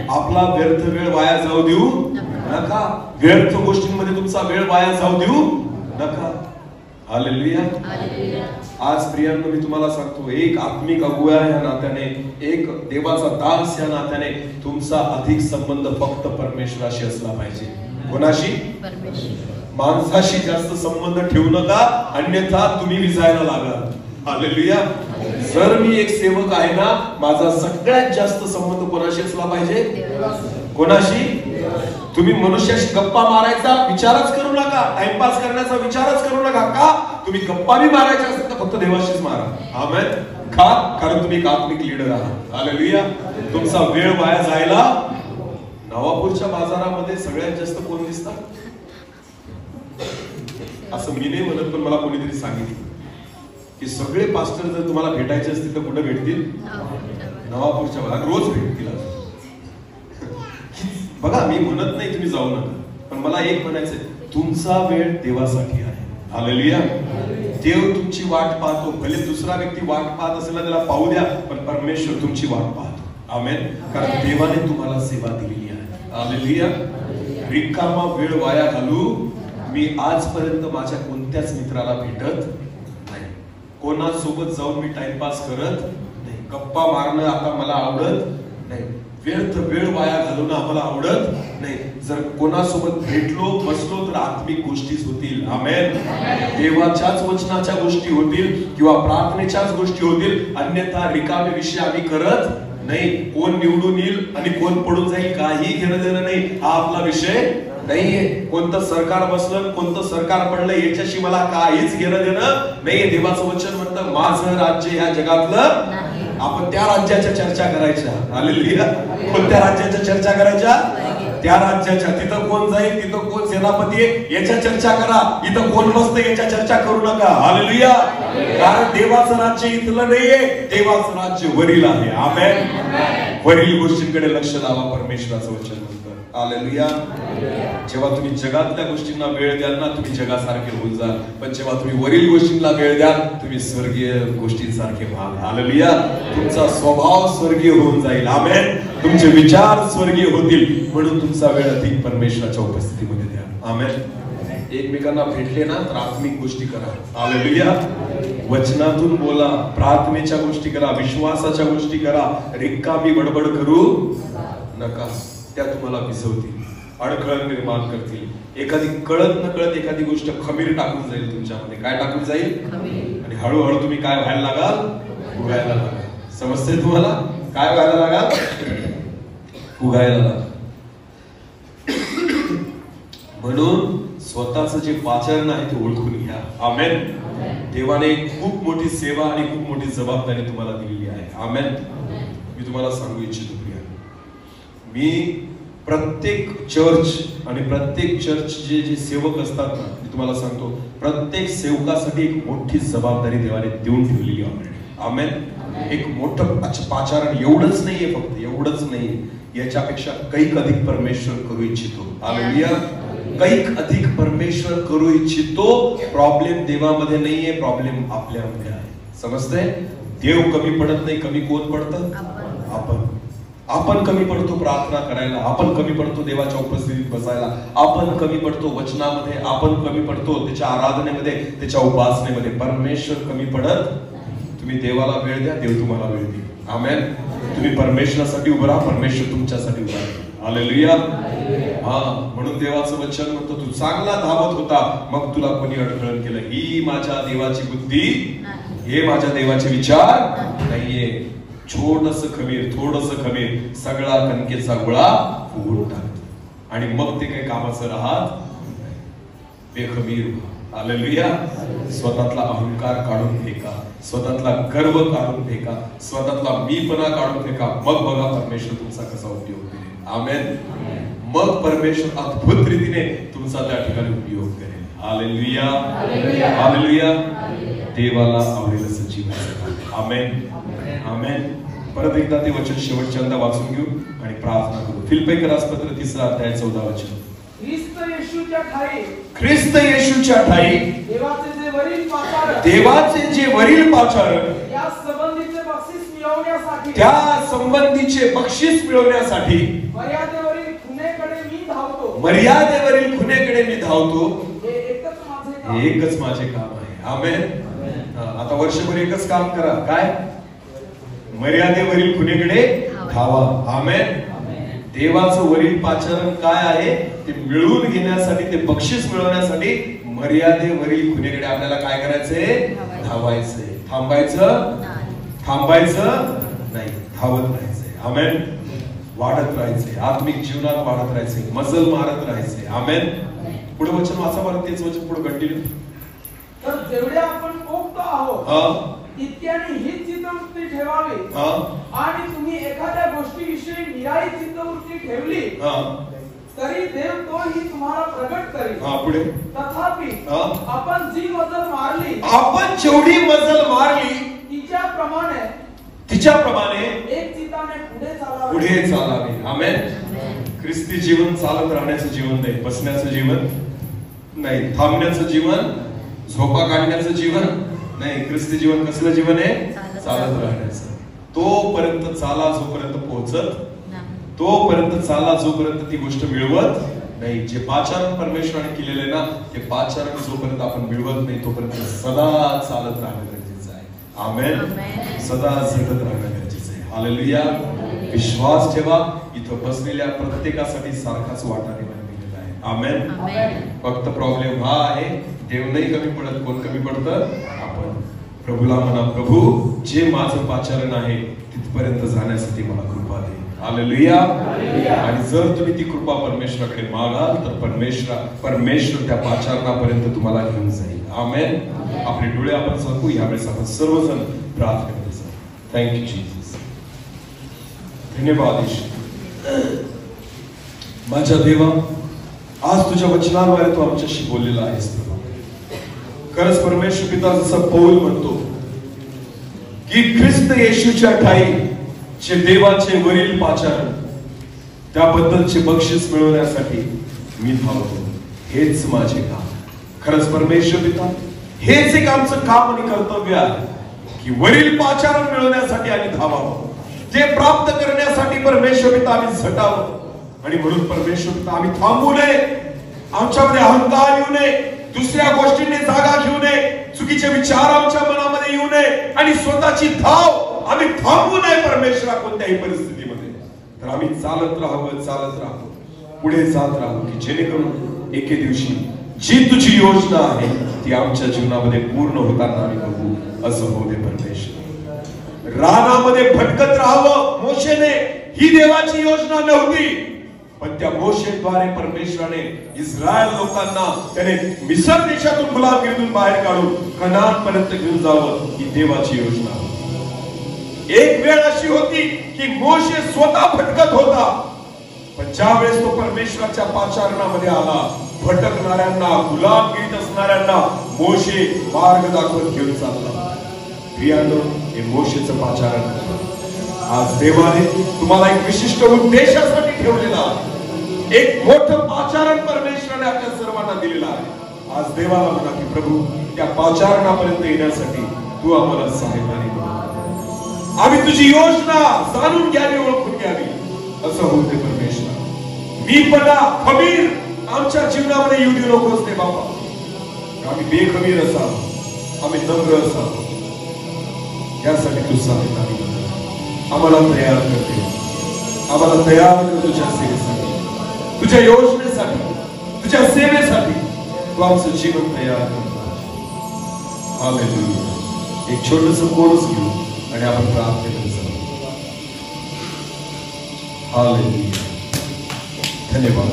आपला व्यर्थ वेळ वाया जाऊ देऊ नका. व्यर्थ गोष्टींमध्ये तुमचा वेळ वाया जाऊ देऊ नका. हालेलुया. आज प्रियांनो मी तुम्हाला सांगतो, एक आत्मिक अगुवा या नात्याने, एक देवाचा दास या नात्याने तुमचा अधिक संबंध फक्त परमेश्वराशी असला पाहिजे. कोणाशी? माणसाशी जास्त संबंध ठेवू नका, अन्यथा तुम्ही विजायला लागाल. हालेलुया. जर मी एक सेवक आहे ना, माझा सगळ्यात जास्त संबंध कोणाशी असला पाहिजे? कोणाशी? तुम्ही मनुष्याशी गप्पा मारायचा विचारच करू नका, टाइमपास करण्याचा विचारच करू नका. का? तुम्ही गप्पा बी मारायच्या असतील तर फक्त देवाशीच मारा. आमेन. का? कारण तुम्ही एक आत्मिक लीडर आहात. हालेलुया. तुमचा वेळ वाया जायला. नवापूरच्या बाजारामध्ये सगळ्यात जास्त कोण दिसतात? असं मी नाही म्हणत, पण मला कोणीतरी सांगितलं की सगळे पास्टर जर तुम्हाला भेटायचे असतील तर कुठे भेटतील? नवापूरच्या बाजारात. रोज भेटतील. बघा, मी म्हणत नाही तुम्ही जाऊ नका, पण मला एक म्हणायचंय, तुमचा वेळ देवासाठी आहे. हालेलुया. देव तुमची वाट पाहतो. भले दुसरा व्यक्ती वाट पाहत असेल त्याला पाहू द्या, पण परमेश्वर तुमची वाट पाहतो. आमेन. कारण देवाने तुम्हाला सेवा दिलेली आहे. हालेलुया. रिकामा वेळ वाया घालू मी आजपर्यंत माझ्या कोणत्याच मित्राला भेटत नाही. कोणासोबत जाऊन मी टाइमपास करत नाही. गप्पा मारणं आता मला आवडत नाही. व्यर्थ वेळ वाया घालवणं आम्हाला आवडत नाही. जर कोणासोबत भेटलो बसलो तर आत्मिक गोष्टीच होतील. आमेन. देवाच्याच वचनाच्या गोष्टी होतील किंवा प्रार्थनेच्याच गोष्टी होतील, अन्यथा रिकामे विषय आम्ही करत नाही. कोण निवडून येईल आणि कोण पडून जाईल काही घेणं देणं नाही. हा आपला विषय नाहीये. कोणतं सरकार बसलं, कोणतं सरकार पडलं, याच्याशी मला काहीच घेणं देणं नाहीये. देवाचं वचन म्हणतं, माझं राज्य ह्या जगातलं. आपण त्या राज्याच्या चर्चा करायच्या. हालेलुया. कोणत्या राज्याच्या चर्चा करायच्या? त्या राज्याच्या. तिथं कोण जाईल, तिथं कोण सेनापती आहे याच्या चर्चा करा. इथं कोण बसतं याच्या चर्चा करू नका. हालेलुया. कारण देवाचं राज्य इथलं नाहीये, देवाचं राज्य वरील आहे. आमेन. वरील गोष्टींकडे लक्ष लावा, परमेश्वराचं वचन म्हणतं. हालेलुया. जेव्हा तुम्ही जगातल्या गोष्टींना वेळ द्याल ना, तुम्ही जगासारखे होऊन जाल. पण जेव्हा तुम्ही वरील गोष्टींना वेळ द्याल, तुम्ही स्वर्गीय गोष्टींसारखे व्हाल. हालेलुया. तुमचा स्वभाव स्वर्गीय होऊन जाईल. आमेन. तुमचे विचार स्वर्गीय होतील. म्हणून तुमचा वेळ अधिक परमेश्वराच्या उपस्थितीमध्ये द्या. आमेन. एकमेकांना भेटले ना तर आत्मिक गोष्टी करा. हालेलुया. वचनातून बोला, प्रार्थनेच्या गोष्टी करा, विश्वासाच्या गोष्टी करा. रिकामी बडबड करू नका. त्या तुम्हाला भिजवतील, अडखळण निर्माण करतील. एखादी कळत न कळत एखादी गोष्ट खमीर टाकून जाईल तुमच्यामध्ये. काय टाकून जाईल? आणि हळूहळू तुम्ही काय व्हायला लागाल? उगायला लागाल. समजते तुम्हाला? काय व्हायला लागाल? उगायला लागाल. म्हणून स्वतःच जे पाचारण आहे ते ओळखून घ्या. आमेन. देवाने खूप मोठी सेवा आणि खूप मोठी जबाबदारी तुम्हाला दिलेली आहे. आमेन. मी तुम्हाला सांगू इच्छितो प्रिया, मी प्रत्येक चर्च आणि प्रत्येक चर्चचे जे सेवक असतात ना, मी तुम्हाला सांगतो, प्रत्येक सेवकासाठी एक मोठी जबाबदारी देवाने देऊन ठेवलेली आहे. आमेन. एक मोठं पाचारण एवढंच नाहीये, फक्त एवढंच नाहीये, याच्यापेक्षा कैक अधिक परमेश्वर करू इच्छितो. हालेलुया. कैक अधिक परमेश्वर करू इच्छितो. प्रॉब्लेम देवामध्ये नाहीये, प्रॉब्लेम आपल्यामध्ये आहे. समजतंय? देव कमी पडत नाही. कमी कोण पडतं? आपण कमी पडतो प्रार्थना करायला, आपण कमी पडतो देवाच्या उपस्थितीत बसायला, आपण कमी पडतो वचनामध्ये, आपण कमी पडतो त्याच्या आराधनेमध्ये, त्याच्या उपासनेमध्ये. परमेश्वर कमी पडत. तुम्ही देवाला वेळ द्या, देव तुम्हाला वेळ देईल. आमेन. तुम्ही परमेश्वरासाठी उभं राहा, परमेश्वर तुमच्यासाठी उभा राहील. हालेलुया. हा, म्हणून देवाचं वचन म्हणतो, तू चांगला धावत होता, मग तुला कोणी अडखळण केलं? ही माझ्या देवाची बुद्धी, हे माझ्या देवाचे विचार नाहीये. छोटस खमीर, थोडस खमीर सगळा कणकेचा गोळा फुगून टाकतो आणि मग ते काही कामाचं राहत बेखमीर. हालेलुया. स्वतःतला अहंकार काढून फेका, स्वतःतला गर्व काढून फेका, स्वतःतला मीपणा काढून फेका. मग बघा परमेश्वर तुमचा कसा उपयोग करेल. आमेन. मग परमेश्वर अद्भुत रीतीने तुमचा त्या ठिकाणी उपयोग करेल. हालेलुया. हालेलुया. देवाला आवडेल असं जीवन. आमेन. आमेन. परत एकदा ते वचन शेवटच्यांदा वाचून घेऊ आणि प्रार्थना करू. फिलिप्पीकरास पत्र 3 अध्याय 14 वचन. ख्रिस्त येशूच्या ठाई, ख्रिस्त येशूच्या ठाई देवाचे जे वरील पाचारण, देवाचे जे वरील पाचारण, या संबंधीचे बक्षीस मिळवण्याकरिता मिळवण्यासाठी त्या संबंधीचे बक्षीस मिळवण्यासाठी मर्यादेवरील खुणेकडे मी धावतो. मर्यादेवरील खुणेकडे मी धावतो. हे एकच माझे काम. एकच माझे काम आहे. आमेन. आता वर्षभर एकच काम करा. काय? मर्यादेवरील खुणेकडे धावा. आमेन. देवाचं वरील पाचारण काय आहे ते मिळवून घेण्यासाठी, ते बक्षीस मिळवण्यासाठी मर्यादेवरील खुणेकडे आपल्याला काय करायचंय? धावायचंय. थांबायचं नाही, धावत राहायचंय. आमेन. वाढत राहायचंय, आत्मिक जीवनात वाढत राहायचंय, मजल मारत राहायचंय. आमेन. पुढे वचन वाचा बरं, तेच वचन पुढे कंटिन्यू. तर जेवढे आपण पोक्त आहोत तितक्याने ही चित्तवृत्ती ठेवावी. आणि तुम्ही एखाद्या गोष्टीविषयी निराळी चित्तवृत्ती ठेवली तरी देव तोही तुम्हाला प्रगट करेल. पुढे तथापि आपण जी मजल मारली, आपण जेवढी मजल मारली तिच्याप्रमाणे एक चित्ताने पुढे चालावे. आमेन. ख्रिस्ती जीवन चालत राहण्याचं जीवन नाही, बसण्याचं जीवन नाही, थांबण्याचं जीवन, झोपा काढण्याचं जीवन नाही. ख्रिस्ती जीवन कसलं जीवन आहे? चालत राहण्याचं. तोपर्यंत चाला जोपर्यंत पोहोचत, तोपर्यंत चाला जोपर्यंत ती गोष्ट मिळवत नाही. जे पाचारण परमेश्वराने केलेले ना, ते पाचारण जोपर्यंत आपण मिळवत नाही तोपर्यंत सदा चालत राहणं गरजेचं आहे. आमेन. सदा झटत राहणं गरजेचं आहे. हालेलुया. विश्वास ठेवा, इथं बसलेल्या प्रत्येकासाठी सारखाच वाटा निर्माण केलेला आहे. आमेन. फक्त प्रॉब्लेम हा आहे, देव नाही कमी पडत. कोण कमी पडतं? आपण. प्रभूला म्हणा, प्रभू जे माझं पाचारण आहे तिथपर्यंत जाण्यासाठी मला कृपा दे. हालेलुया. आणि जर तुम्ही ती कृपा परमेश्वराकडे मागाल तर परमेश्वर त्या पाचारणापर्यंत तुम्हाला घेऊन जाईल. आमेन. आपले डोळे आपण झाकू. यावेळेस आपण सर्वजण प्रार्थना करू. Thank you Jesus. धन्यवाद येशू. माझ्या देवा, आज तुझ्या वचनाद्वारे तू आमच्याशी बोललेला आहेस. खरंच परमेश्वर पिता, जसं पौल म्हणतो की ख्रिस्त येशूच्या ठाई जे देवाचे वरील पाचारण, त्याबद्दलचे बक्षीस मिळवण्यासाठी मी धावतो. हेच माझे काम. खरंच परमेश्वर पिता, हेच एक आमचं काम आणि कर्तव्य आहे की वरील पाचारण मिळवण्यासाठी आम्ही धावावं, ते प्राप्त करण्यासाठी परमेश्वर पिता आम्ही झटावं. आणि म्हणून परमेश्वर पिता, आम्ही थांबू नये, आमच्यामध्ये अहंकार येऊ नये, दुसऱ्या गोष्टींनी जागा घेऊ नये, चुकीचे विचार आमच्या मनामध्ये येऊ नये आणि स्वतःची धाव आम्ही थांबू नये परमेश्वरा कोणत्याही परिस्थितीमध्ये. तर आम्ही चालत राहावं, पुढे जात राहू की जेणेकरून एके दिवशी जी तुझी योजना आहे ती आमच्या जीवनामध्ये पूर्ण होताना आम्ही बघू. असं होऊ दे परमेश्वर. रानामध्ये भटकत राहावं मोशेने, ही देवाची योजना नव्हती, पण त्या मोशेद्वारे परमेश्वराने इस्रायल लोकांना त्याने मिस्र देशातून गुलामगिरीतून बाहेर काढून कनान पर्यंत घेऊन जावं, ही देवाची योजना. एक वेळ अशी होती की मोशे स्वतः भटकत होता, पण ज्या वेळेस तो परमेश्वराच्या पाचारणामध्ये आला, भटकणाऱ्यांना, गुलामगिरीत असणाऱ्यांना मोशे मार्ग दाखवत घेऊन चालला. प्रियांनो, हे मोशेचं पाचारण आज देवाने तुम्हाला एक विशिष्ट उद्देशासाठी ठेवलेला, एक मोठं पाचारण परमेश्वराने आपल्या सर्वांना दिलेलं आहे. आज देवाला म्हणा की प्रभू, त्या पाचारणापर्यंत येण्यासाठी तू आम्हाला सहाय्य कर. आम्ही तुझी योजना जाणून घ्यावी, ओळखून घ्यावी. असं होते परमेश्वर. मीपणा, खमीर आमच्या जीवनामध्ये येऊ देऊ नकोस दे बाबा. आम्ही बेखमीर असावं, आम्ही नम्र असावं, यासाठी तू सहाय्य आम्हाला तयार करते. आम्हाला तयार कर तुझ्या सेवेसाठी, तुझ्या योजनेसाठी, तुझ्या सेवेसाठी. तू आमचं जीवन तयार करतो. हालेलुया. एक छोटंसं कोरस घेऊ आणि आपण प्रार्थना करू. हालेलुया. धन्यवाद.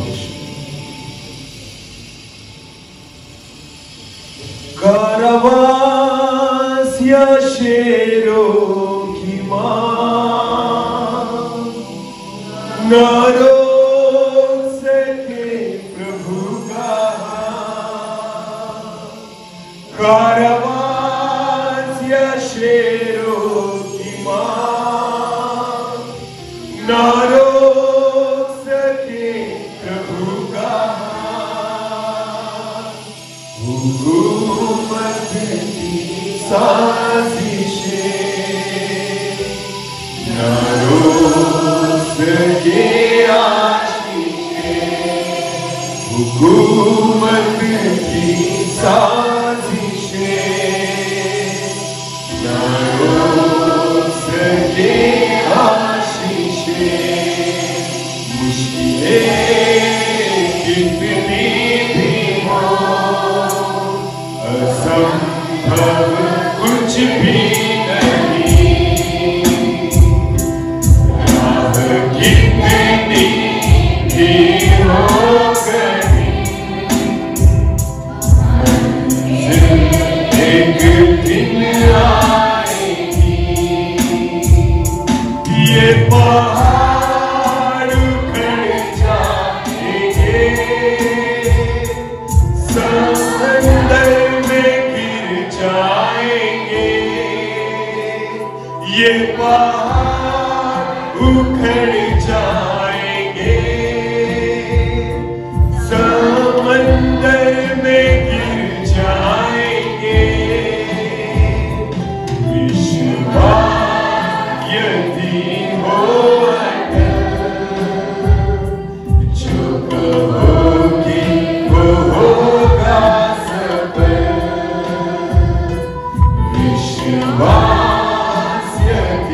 कारवास या शेरों की मां न रोक सके प्रभु का. कारवास या शेरों की मां न रोक सके प्रभु का. हुकूमत की साजिशें सके आशीषे, हुकूमत की साजिशे ना रोक सके आशीषे, मुश्किलें कितनी भी हो, असंभव कुछ भी पहाड़ उखड़ जाएंगे, समंदर में गिर जाएंगे, ये पहाड़ उखड़ जाएंगे, समंदर में गिर जाएंगे, विश्वास यदि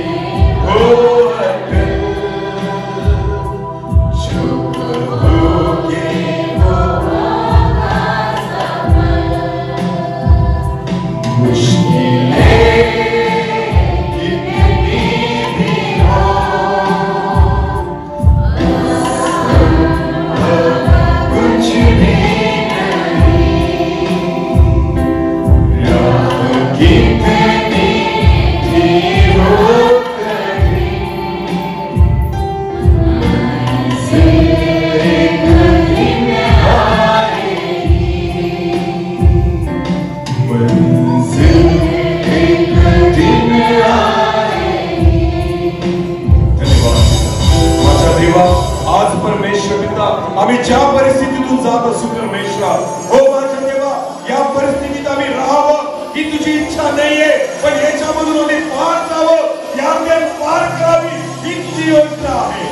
आज परमेश्वर पिता आम्ही ज्या परिस्थितीतून जात असू परमेश्वरा, हो माझ्या देवा, या परिस्थितीत आम्ही राहावं ही तुझी इच्छा नाहीये, पण याच्यामधून आम्ही पार जावं, यातून पार करावी ही तुझी योजना आहे.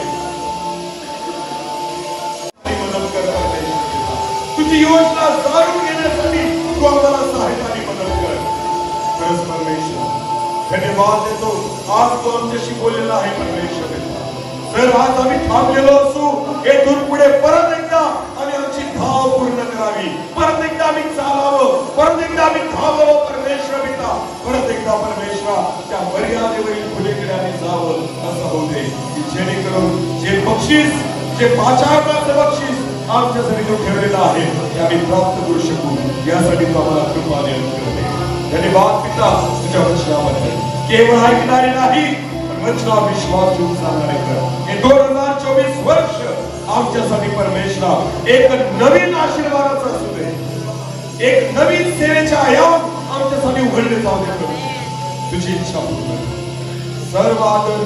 मदत कर परमेश्वर, तुझी योजना जाणून घेण्यासाठी तू आम्हाला सहाय्य आणि मदत कर. खरंच परमेश्वर धन्यवाद देतो, आज तू आमच्याशी बोललेला आहे परमेश्वर. तर आज आम्ही थांबलेलो असू, येथून पुढे परत एकदा आम्ही आमची धाव पूर्ण करावी, परत एकदा आम्ही चालावं, परत एकदा आम्ही धावावं परमेश्वर पिता, परत एकदा परमेश्वरा त्या मर्यादेवरील खुलेकड्याने जावं असं होऊ दे, की जेणेकरून जे बक्षीस, जे पाचारणाचं बक्षीस आमच्यासाठी तो ठेवलेला आहे ते आम्ही प्राप्त करू शकू, यासाठी तू आम्हाला कृपा देत करते. धन्यवाद पिता तुझ्या वचनाबद्दल. केवळ ऐकणारे नाही, वचनावर विश्वास ठेवून चालणारे कर. हे 2024 वर्ष आमच्यासाठी परमेश्वरा एक नवीन आशीर्वादाचा असू दे, एक नवीन सेवेचे आयाम आमच्यासाठी उघडले जाऊ दे. तुझी इच्छा पूर्ण. सर्व आदर,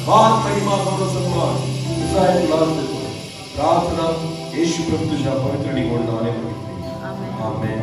मान, महिमा, गौरव, सन्मान तुझा आहे, तुलाच देतो. प्रार्थना येशू प्रभू तुझ्या पवित्र आणि गोड नावाने मागितली. आमेन.